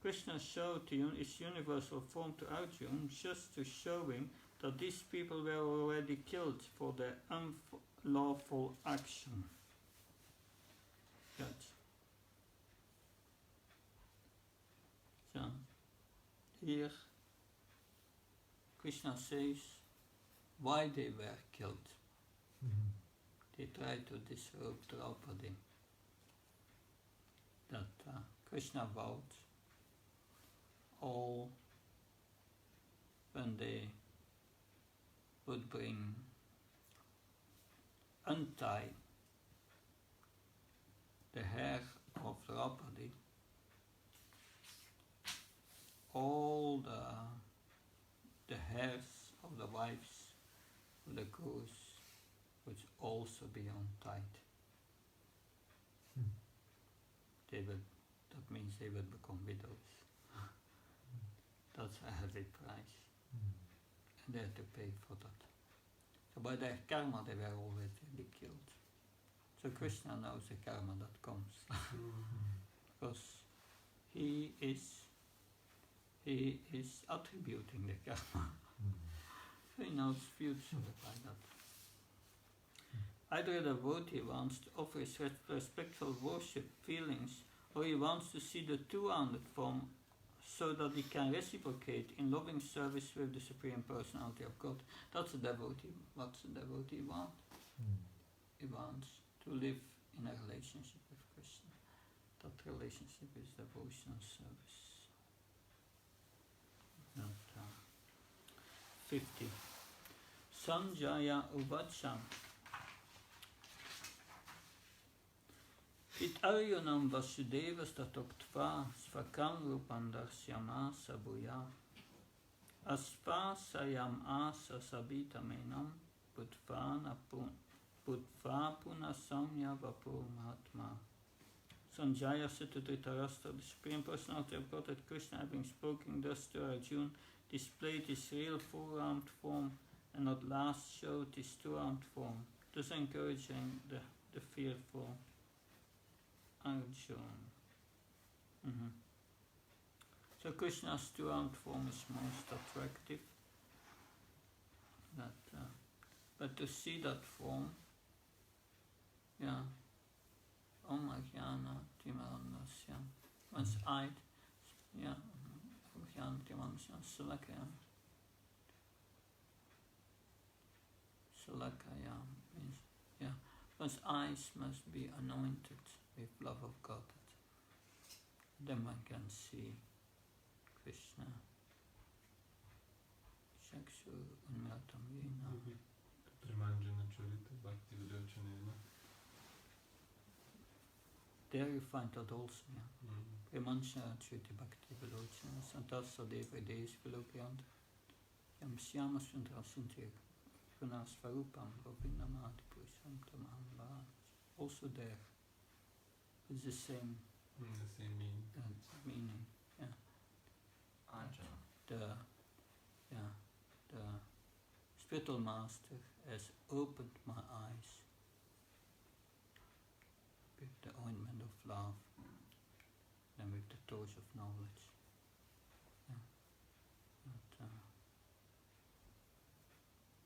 Krishna showed his universal form to Arjuna just to show him that these people were already killed for their unlawful action. Good. So, here Krishna says why they were killed. They tried to disrupt Draupadi. That Krishna vowed all when they would untie the hair of Draupadi, all the hairs of the wives of the Kurus would also be untied. That means they would become widows. That's a heavy price. And they had to pay for that. So by their karma they were already killed. So Krishna knows the karma that comes. Because he is attributing the karma. So he knows future by that. Either the devotee wants to offer his respectful worship feelings, or he wants to see the two-handed form so that he can reciprocate in loving service with the Supreme Personality of God. That's a devotee. What's a devotee want? He wants to live in a relationship with Krishna. That relationship is devotional service. Not, 50. Sanjaya Uvacha. It Arjunam Vasudevas Tatoktva Svakam Rupam Darsyama Sabuya Asva Sayam Asa Sabita Menam Putva Punasamya Vapur Mahatma. Sanjaya said to Dhritarashtra, the Supreme Personality of God, that Krishna, having spoken thus to Arjuna, displayed his real four-armed form and at last showed his two-armed form, thus encouraging the fearful Arjuna. So Krishna's two-armed form is most attractive. But to see that form, Om Ajnana Timarandasya, one's eyed, Om Ajnana Timarandasya, Salakaya means, one's eyes must be anointed with love of God. Then one can see Krishna. Chakshu Unmyatam Vina. Premanjana Charita Bhakti Vilochana. There you find that also, Premanjana Charita Bhakti Vilochana. Santasa Deva Deis Vilokayant. Yam Syama Sundra Sintir. Gunas Varupam Govinamati Purusham Tamam Varan. Also there. It's the same. The same meaning. Meaning, The spiritual master has opened my eyes with the ointment of love and with the torch of knowledge.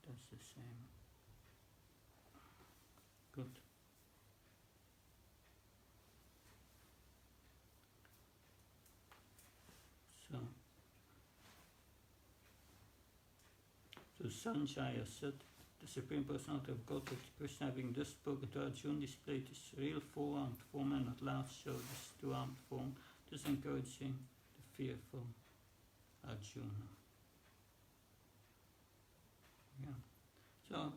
That's the same. Good. So Sanjaya said, the Supreme Personality of Godhead, Krishna, having thus spoken to Arjuna, displayed his real four-armed form and at last showed his two-armed form, thus encouraging the fearful Arjuna. So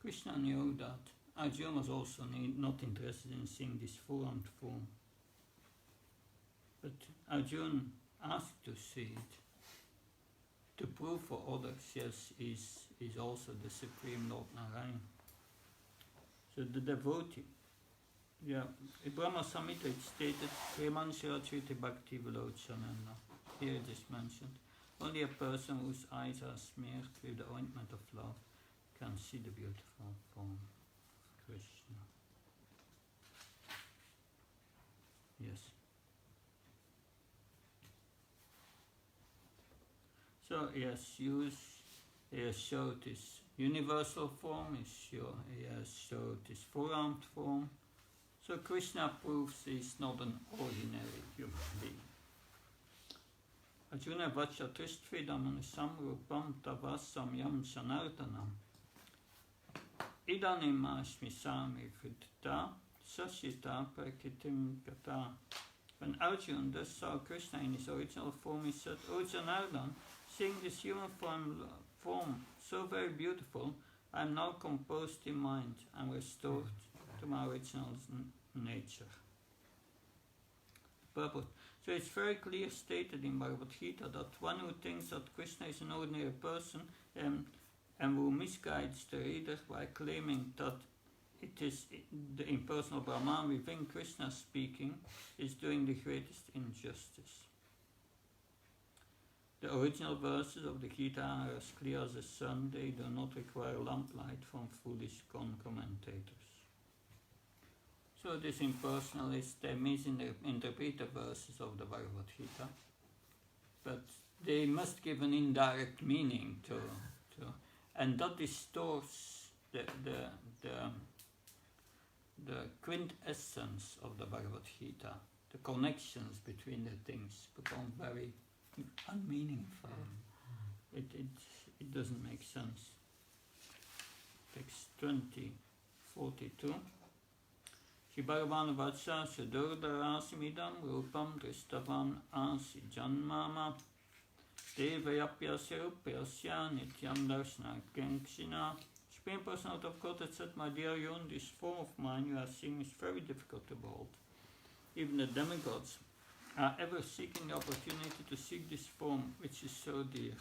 Krishna knew that Arjuna was also not interested in seeing this four-armed form. But Arjuna asked to see it, to prove for others, yes, is also the Supreme Lord Narayan. So the devotee, in Brahma Samhita it stated, Premanshara Chiti Bhakti Vilochanana. Here it is mentioned, only a person whose eyes are smeared with the ointment of love can see the beautiful form of Krishna. Yes. So he has showed his universal form, he has showed his four-armed form. So Krishna proves he is not an ordinary human being. Arjuna vacha tristvidam samrupam tavasam yam sanartanam. Idanim ashmi sami vidta sashita prakitim kata. When Arjuna thus saw Krishna in his original form, he said, O Janardhan, seeing this human form so very beautiful, I am now composed in mind and restored to my original nature. Purport. So it's very clear stated in Bhagavad Gita that one who thinks that Krishna is an ordinary person and who misguides the reader by claiming that it is the impersonal Brahman within Krishna speaking is doing the greatest injustice. The original verses of the Gita are as clear as the sun. They do not require lamplight from foolish commentators. So these impersonalists, they misinterpret the verses of the Bhagavad Gita, but they must give an indirect meaning to and that distorts the quintessence of the Bhagavad Gita. The connections between the things become very unmeaningful. It doesn't make sense. Text 20:42. Shri Bhagavan Vacha Sudurdarasimidam Rupam Dristavan Asi Janmama Devayapyasya Rupyasya Nityam Darshana Kenkshina. Supreme Personality of Godhead said, my dear Yun, this form of mine you are seeing is very difficult to behold. Even the demigods are ever seeking the opportunity to seek this form which is so dear.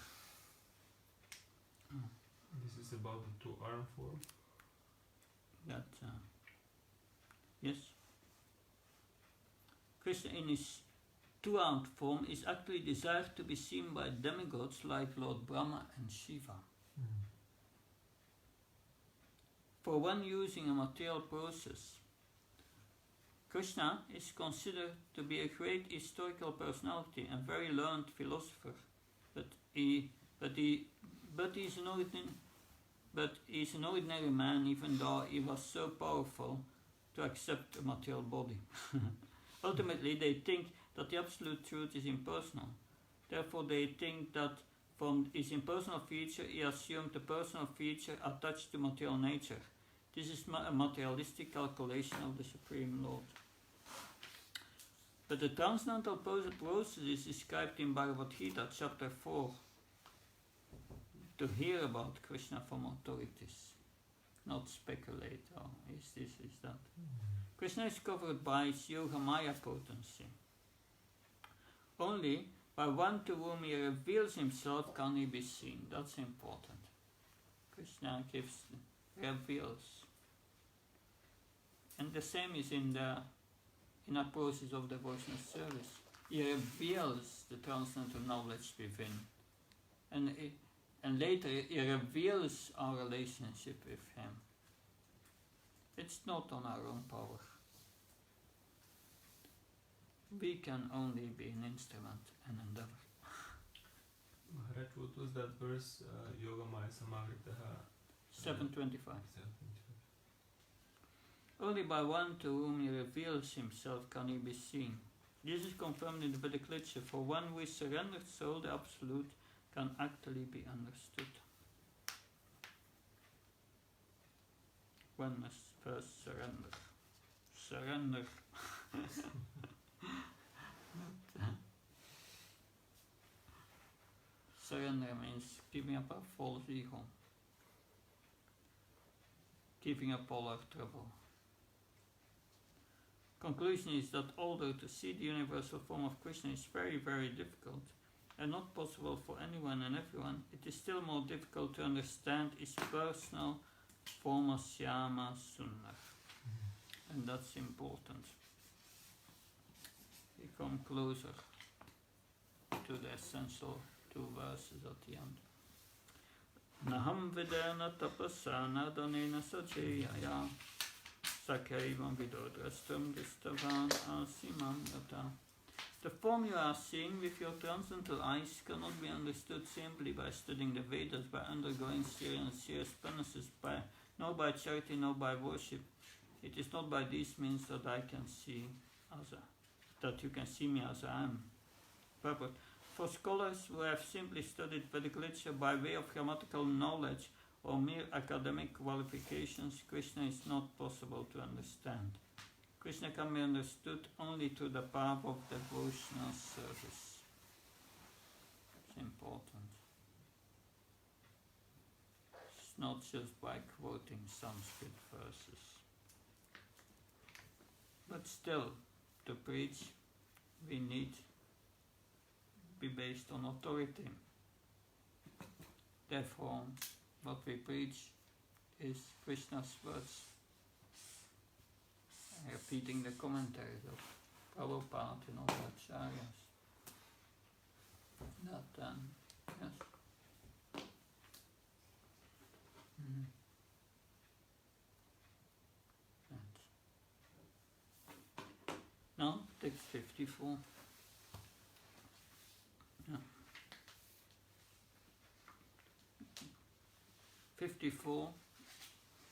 This is about the two-arm form? Yes. Krishna in his two-armed form is actually desired to be seen by demigods like Lord Brahma and Shiva. For one using a material process, Krishna is considered to be a great historical personality and very learned philosopher, but he's an ordinary man, even though he was so powerful to accept a material body. Ultimately, they think that the absolute truth is impersonal. Therefore, they think that from his impersonal feature, he assumed a personal feature attached to material nature. This is a materialistic calculation of the Supreme Lord. But the transcendental process is described in Bhagavad Gita, chapter 4, to hear about Krishna from authorities, not speculate, oh, is this, is that. Krishna is covered by his Yoga Maya potency. Only by one to whom he reveals himself can he be seen. That's important. Krishna reveals. And the same is in a process of devotional service. He reveals the transcendental knowledge within. And later he reveals our relationship with him. It's not on our own power. We can only be an instrument and endeavor. Maharaj, what was that verse? Yoga Maya Samahritaha. 725. Only by one to whom he reveals himself can he be seen. This is confirmed in the Vedic literature. For one who is surrendered soul, the Absolute can actually be understood. One must first surrender. Surrender. Surrender means giving up our false ego. Giving up all our trouble. Conclusion is that although to see the universal form of Krishna is very, very difficult and not possible for anyone and everyone, it is still more difficult to understand his personal form as Syama Sundar. And that's important. We come closer to the essential two verses at the end. Naham videna tapasa nadanena sajayaya sakaivam vidodrastam distavan asimam yata. The form you are seeing with your transcendental eyes cannot be understood simply by studying the Vedas, by undergoing serious penances, nor by charity, nor by worship. It is not by these means that I can see that you can see me as I am. Purport. For scholars who have simply studied Vedic literature by way of grammatical knowledge or mere academic qualifications, Krishna is not possible to understand. Krishna can be understood only through the path of devotional service. It's important. It's not just by quoting Sanskrit verses. But still, to preach, we need be based on authority. Therefore, what we preach is Krishna's words, repeating the commentaries of Prabhupada and all the acharyas. That yes. Now, text 54. 54,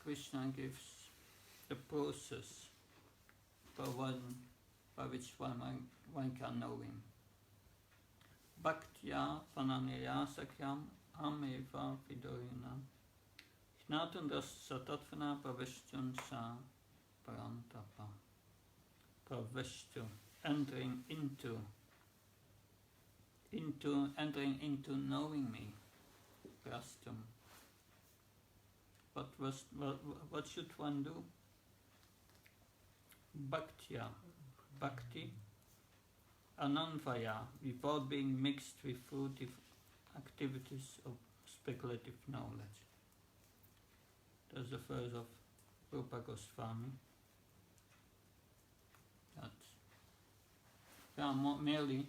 Krishna gives the process by which one can know him. Bhaktya pananaya sakyam ameva vidorina jnatundas satatvana praveshtun sa parantapa. Praveshtu, entering into knowing me. Prastum. What should one do? Bhaktya, bhakti, ananvaya, without being mixed with fruitive activities of speculative knowledge. That's the verse of Rupa Goswami. Merely,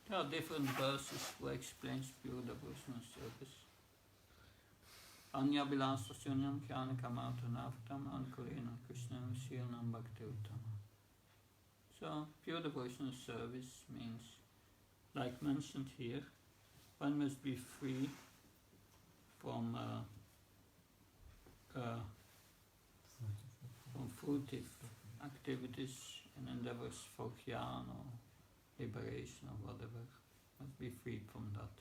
there are different verses who explains pure devotional service. Anya Vilasasunyam Kyanakamatanavam Ankulenam Krishnam Shilnam Bhakti Uttama. So pure devotional service means, like mentioned here, one must be free from fruitive activities and endeavors for jnana or liberation or whatever. Must be freed from that.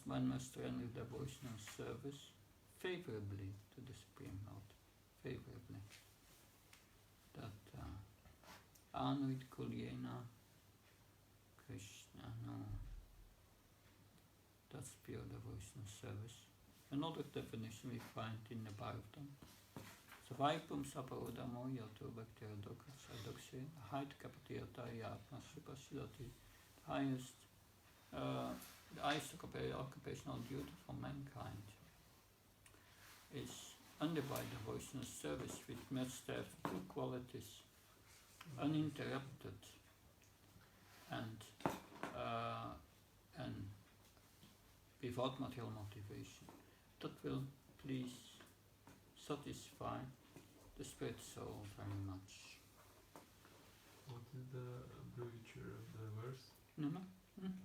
One must render devotional service favorably to the Supreme Lord. Favorably. That Anuit Kulyena Krishna, no. That's pure devotional service. Another definition we find in the Bhagavatam. Savaipum saparodamo yato bhaktira dokha sadokshe height kapatiyata yatma supashilati. The highest occupational duty for mankind is undivided devotional service, which must have two qualities: uninterrupted and without material motivation. That will please satisfy the spirit soul very much. What is the abbreviature of the verse? No?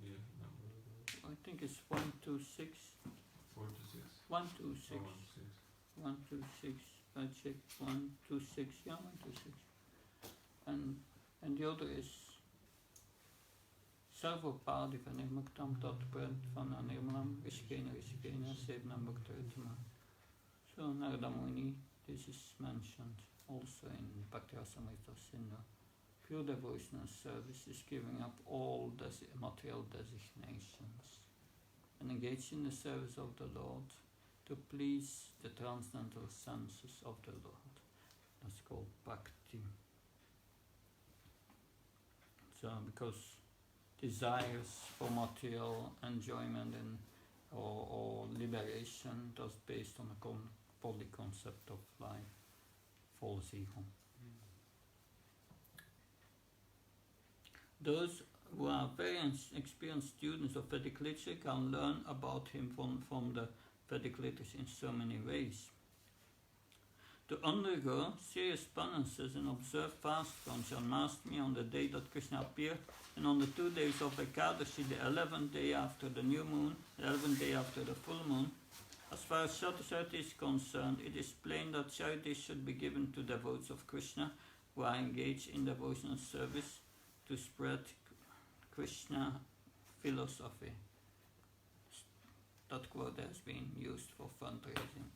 Yeah, number of the verse. I think it's 126. 4 to 6. 126. 4 and 6. 126. I check 126. Yeah, 126. And the other is Sarvopadi van Nirmuktam Tatpred van Nirmalam Rishikena Sevnam Bhaktaritama. So Narada Muni, this is mentioned also in Bhakti Rasamrita Sindhu. Pure devotional service is giving up all material designations and engage in the service of the Lord to please the transcendental senses of the Lord. That's called bhakti. So, because desires for material enjoyment and or liberation, that's based on a body concept of life, false ego. Those who are very experienced students of Vedic literature can learn about him from the Vedic literature in so many ways. To undergo serious penances and observe fast from Janmashtami on the day that Krishna appeared, and on the 2 days of Ekadashi, the 11th day after the new moon, the 11th day after the full moon. As far as Charity is concerned, it is plain that charity should be given to devotees of Krishna who are engaged in devotional service to spread Krishna philosophy. That quote has been used for fundraising.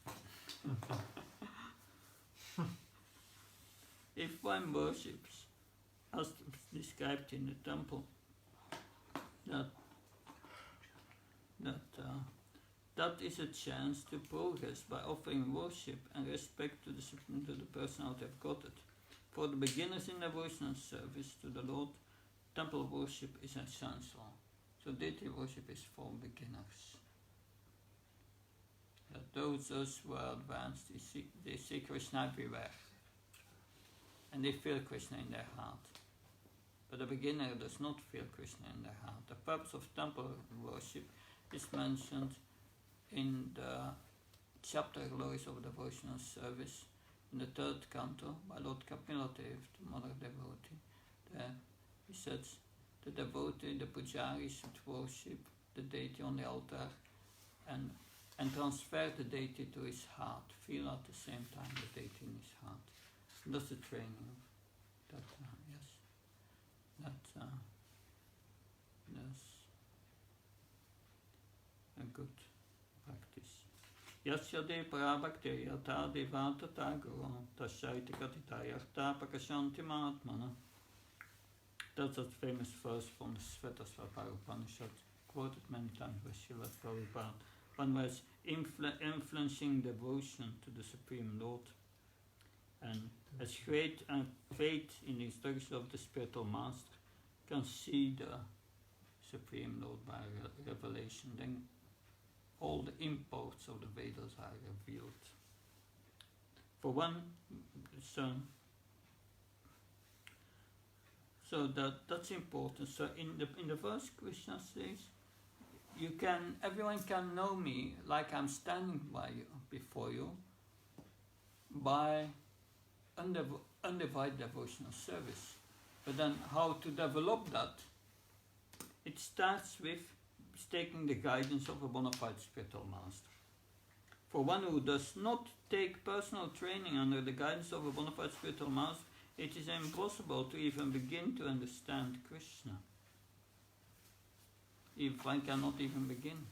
If one worships, as described in the temple, that is a chance to progress by offering worship and respect to the personality of Godhead. For the beginners in devotional service to the Lord, temple worship is essential. So deity worship is for beginners. That those who are advanced, they see Krishna everywhere. And they feel Krishna in their heart. But the beginner does not feel Krishna in their heart. The purpose of temple worship is mentioned in the chapter Glories of Devotional Service in the 3rd canto by Lord Kapila-dev, the mother devotee. There he says, the devotee, the pujari, should worship the deity on the altar and transfer the deity to his heart. Feel at the same time the deity in his heart. And that's the training of that, yes. That's a good practice. Yasyade parabhakti yata devata taguru tashaiti katita yarta pakashanti mahatmana. That's that famous verse from the Svetasvatara Upanishad, quoted many times by Srila Prabhupada. One was influencing devotion to the Supreme Lord, and as great faith in the instruction of the spiritual master can see the Supreme Lord by revelation, then all the imports of the Vedas are revealed. For one, so that's important. So in the verse, Krishna says, everyone can know me like I'm standing before you by undivided devotional service. But then how to develop that? It starts with taking the guidance of a bona fide spiritual master. For one who does not take personal training under the guidance of a bona fide spiritual master, it is impossible to even begin to understand Krishna. If I cannot even begin.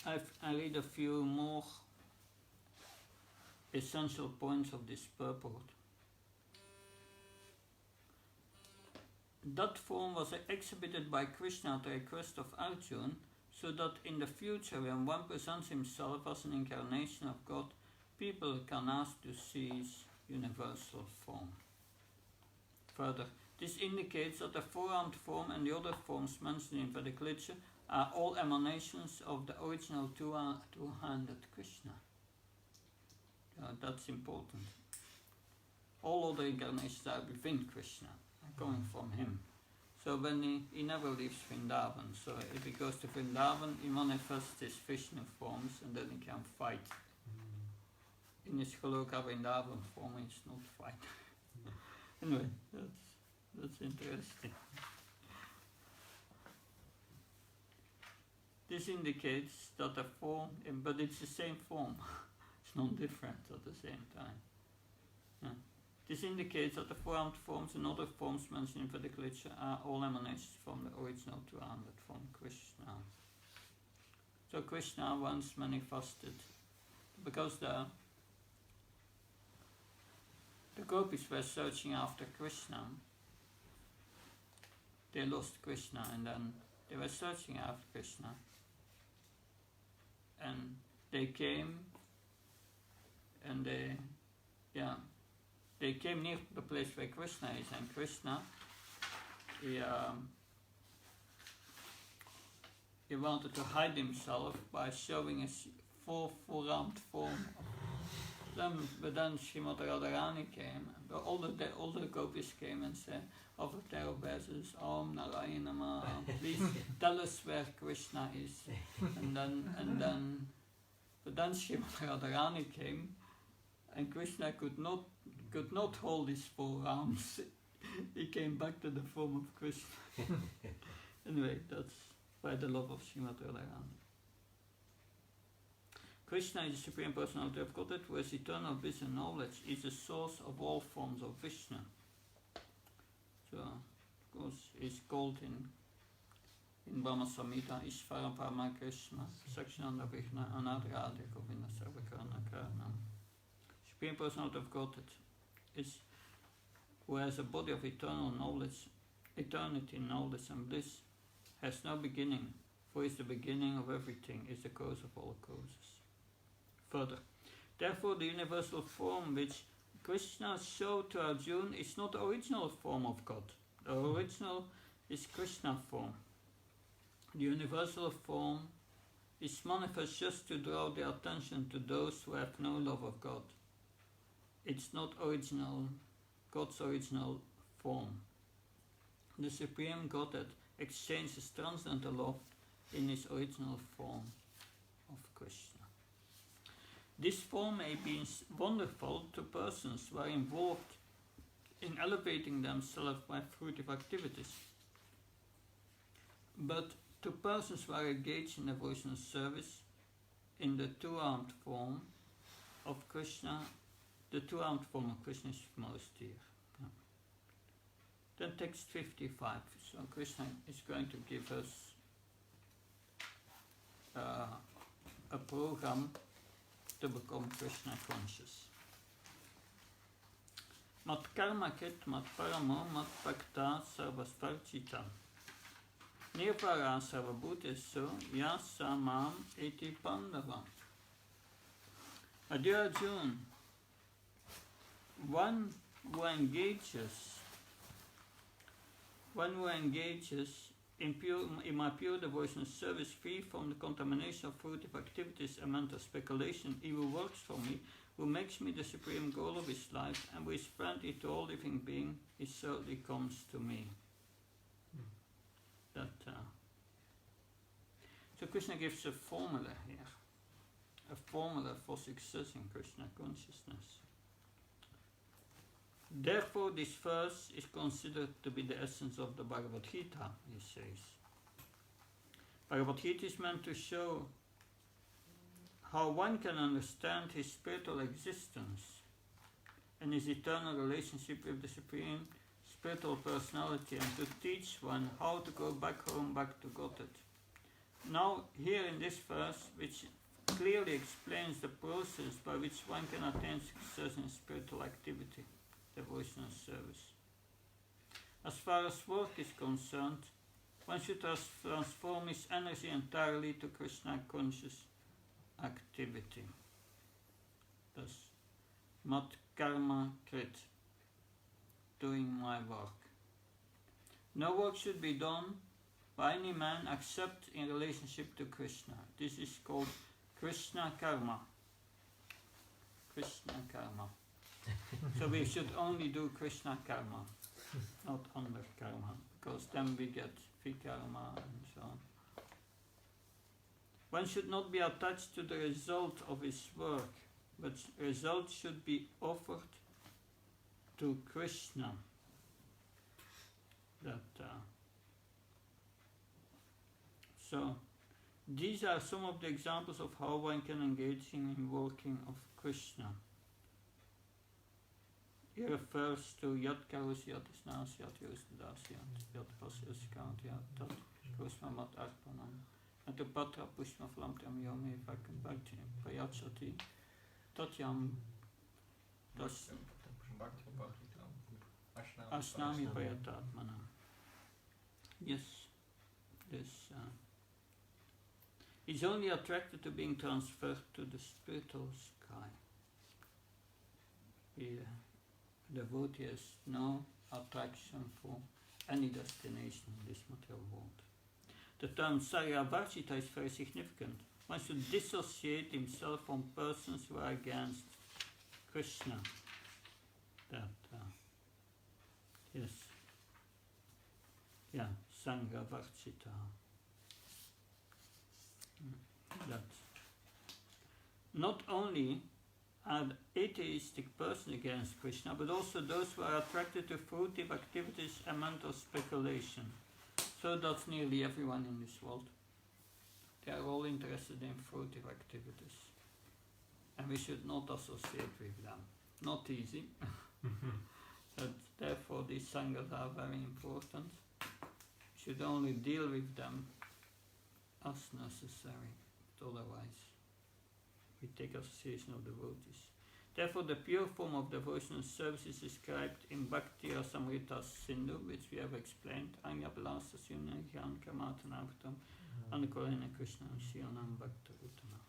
I read a few more essential points of this purport. That form was exhibited by Krishna at the request of Arjuna, so that in the future, when one presents himself as an incarnation of God, people can ask to see his universal form. Further, this indicates that the four-armed form and the other forms mentioned in Vedic literature are all emanations of the original two-handed Krishna. That's important. All other incarnations are within Krishna, coming from him. So when he never leaves Vrindavan, so if he goes to Vrindavan, he manifests his Vishnu forms and then he can fight. In his Goloka Vrindavan form, he's not fighting. Anyway, that's interesting. This indicates that the form, but it's the same form. It's not different at the same time. Yeah. This indicates that the four-armed forms and other forms mentioned in Vedic literature are all emanations from the original 200 from Krishna. So Krishna once manifested, because the gopis were searching after Krishna. They lost Krishna and then they were searching after Krishna. And they came and they came near the place where Krishna is, and Krishna, he wanted to hide himself by showing his four-armed form. But then Srimati Radharani came, all the gopis came and said, Avatar obeisance, Om Narayana Namaha, please tell us where Krishna is. But then Srimati Radharani came, and Krishna could not hold his forearms. He came back to the form of Krishna. Anyway, that's by the love of Srimati Radharani. Krishna is the Supreme Personality of Godhead, who has eternal bliss and knowledge, is the source of all forms of Vishnu. So, of course, it's called in Brahma Samhita, Ishvara Parama Krishna, Sakshananda Vishna, Anadhyade Govinda Sarvakarna Karanam. Supreme Personality of Godhead is who has a body of eternal knowledge, eternity, knowledge and bliss, has no beginning, for is the beginning of everything, is the cause of all causes. Further, therefore the universal form which Krishna showed to Arjuna is not the original form of God. The original is Krishna form. The universal form is manifest just to draw the attention to those who have no love of God. It's not original, God's original form. The Supreme Godhead exchanges transcendental love in his original form of Krishna. This form may be wonderful to persons who are involved in elevating themselves by fruitive activities. But to persons who are engaged in devotional service in the two-armed form of Krishna, the two-armed form of Krishna is most dear. Yeah. Then text 55. So Krishna is going to give us a program to become Krishna conscious. Mat karma krit mat paramo mat bhakta sarvasvarchita. Nirvara sarvabhutesu yasamam iti pandava. Dear Arjuna, one who engages in my pure devotional service, free from the contamination of fruitive activities and mental speculation, he who works for me, who makes me the supreme goal of his life, and who is friendly to all living beings, he certainly comes to me. So Krishna gives a formula here, a formula for success in Krishna consciousness. Therefore, this verse is considered to be the essence of the Bhagavad Gita, he says. Bhagavad Gita is meant to show how one can understand his spiritual existence and his eternal relationship with the Supreme Spiritual Personality, and to teach one how to go back home, back to Godhead. Now, here in this verse, which clearly explains the process by which one can attain success in spiritual activity, devotional service. As far as work is concerned, one should transform his energy entirely to Krishna conscious activity. Thus, mat karma krit, doing my work. No work should be done by any man except in relationship to Krishna. This is called Krishna karma. Krishna karma. So we should only do Krishna karma, not under karma, because then we get vikarma and so on. One should not be attached to the result of his work, but results should be offered to Krishna. So these are some of the examples of how one can engage in working of Krishna. He refers to Yat Karosi, Yat Isnasi, Yat Yosdasi, Yat Pasyaskanti, Yat Kusmamat Arpanam, and to Patra Pushma Flamtam Yomi Vakambhakti Payatsati Tatyam Das Asnami Payatatmanam. Yes, this is only attracted to being transferred to the spiritual sky. The devotee has no attraction for any destination in this material world. The term Saryavarjita is very significant. One should dissociate himself from persons who are against Krishna. Yes. Yeah, Sanghavarjita. That not only are atheistic persons against Krishna, but also those who are attracted to fruitive activities and mental speculation. So that's nearly everyone in this world. They are all interested in fruitive activities. And we should not associate with them. Not easy. But therefore these sanghas are very important. We should only deal with them as necessary. But otherwise, we take association of devotees. Therefore, the pure form of devotional service is described in Bhakti Rasamrita Sindhu, which we have explained. Anya Balasa Sunyan Kamatanavatam Anukolena Krishna Shionam Bhakta Uttama.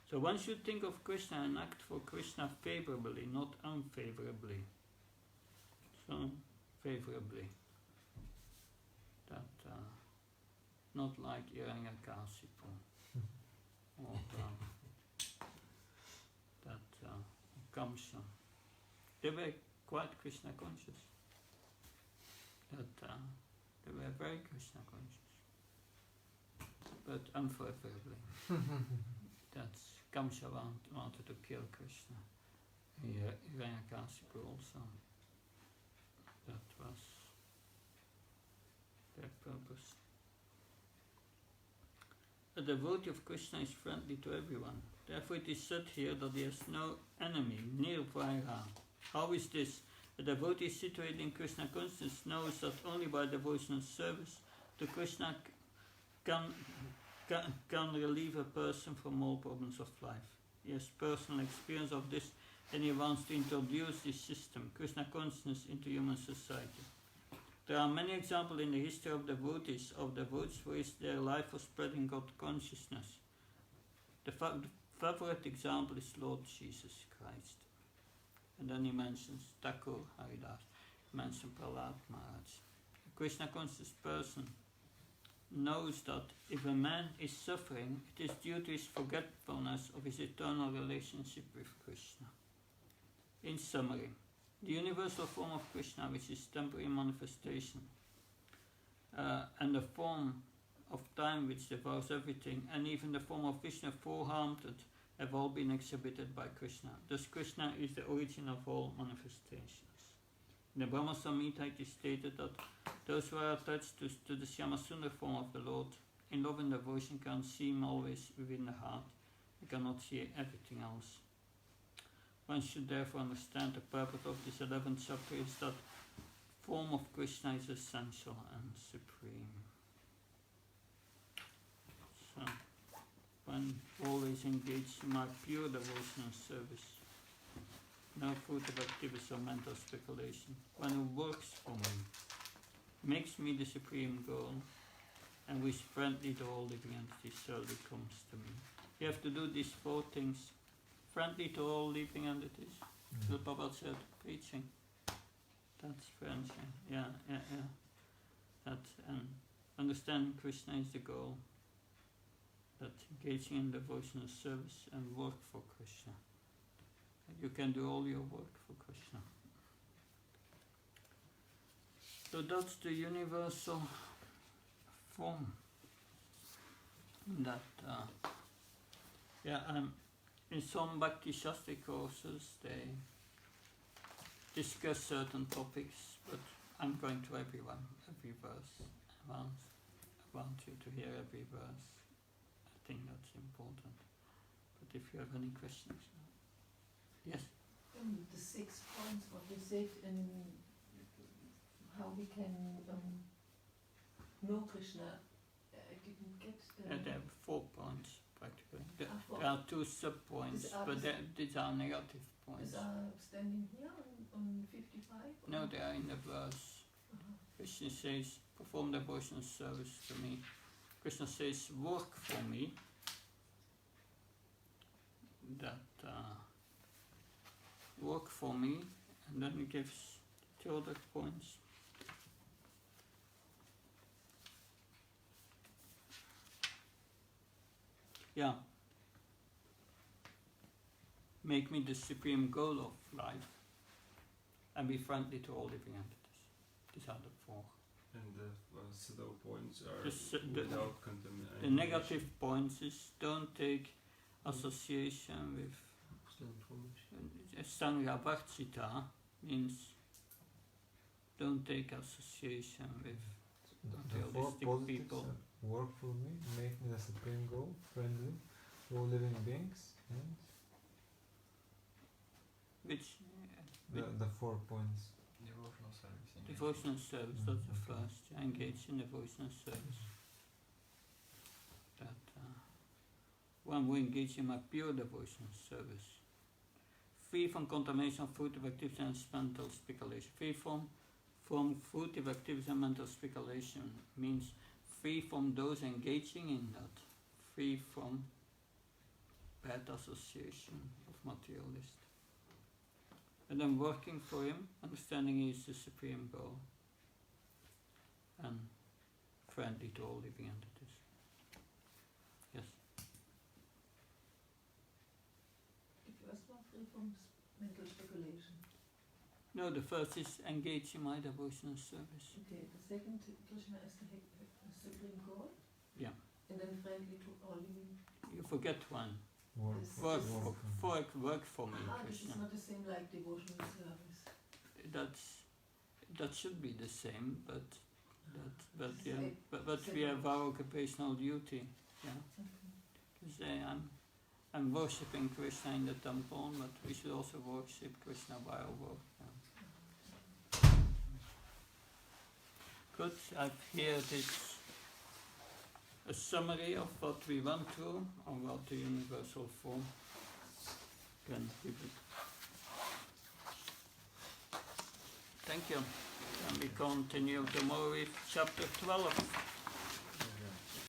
So one should think of Krishna and act for Krishna favorably, not unfavorably. So, favorably. That, not like Hiranyakasipu. Or Kamsa. They were quite Krishna conscious. They were very Krishna conscious. But unfavorably. That's Kamsa wanted to kill Krishna. Hiranyakasipu also. That was their purpose. A devotee of Krishna is friendly to everyone. Therefore it is said here that he has no enemy, nirvaira. How is this? A devotee situated in Krishna consciousness knows that only by devotional service to Krishna can relieve a person from all problems of life. He has personal experience of this, and he wants to introduce this system, Krishna consciousness, into human society. There are many examples in the history of devotees who risked their life for spreading God consciousness. The favorite example is Lord Jesus Christ. And then he mentions Thakur Haridas, he mentions Prahlad Maharaj. A Krishna conscious person knows that if a man is suffering, it is due to his forgetfulness of his eternal relationship with Krishna. In summary, the universal form of Krishna, which is temporary manifestation, and the form of time which devours everything, and even the form of Vishnu, four-armed, have all been exhibited by Krishna. Thus Krishna is the origin of all manifestations. In the Brahma Samhita it is stated that those who are attached to the Shyamasundar form of the Lord, in love and devotion, can see him always within the heart. They cannot see everything else. One should therefore understand the purpose of this 11th chapter is that form of Krishna is essential and supreme. So, when always engaged in my pure devotion and service, no fruit of activity or mental speculation, one who works for me, makes me the supreme goal, and who is friendly to all living entities, slowly comes to me. You have to do these 4 things. Friendly to all living entities. Srila Prabhupada said, preaching. That's friendship. Yeah. That's, and understanding Krishna is the goal. That's engaging in devotional service and work for Krishna. You can do all your work for Krishna. So that's the universal form that in some Bhakti Shastri courses they discuss certain topics, but I'm going to every verse. I want you to hear every verse. I think that's important. But if you have any questions, yes. The 6 points, what you said, and how we can know Krishna. I didn't get. There are 4 points practically. There 4. are 2 sub-points, but these are negative points. Is standing here on 55? No, they are in the verse. Krishna says, perform devotional service to me. Krishna says, work for me. Work for me, and then he gives 2 other points. Yeah. Make me the supreme goal of life, and be friendly to all living entities. These are the 4. And the pseudo points are The without contamination. The negative points is don't take association with Sangha Varchita means don't take association with The 4 materialistic positives people. are work for me, make me the supreme goal, friendly to all living beings, and Which the 4 points. Devotional service. devotional service, that's the first. Engage in devotional service. That one who engage in my pure devotional service. Free from contamination of fruitive activity and mental speculation. Free from fruitive activity and mental speculation means free from those engaging in that. Free from bad association of materialists. And then working for him, understanding he is the supreme goal, and friendly to all living entities. Yes. The first one, free from mental speculation. No, the first is engage in my devotional service. Okay, the second, Krishna is the supreme goal. Yeah. And then friendly to all living. You forget one. Work This- Work this- work for me, This is Krishna. not the same like devotional service. That should be the same, but Say- we have our occupational duty. Yeah. To say I'm worshipping Krishna in the temple, but we should also worship Krishna by our work. Yeah. Good. I've here this a summary of what we went through about the universal form. Can give it. Thank you. And we continue tomorrow with chapter 12.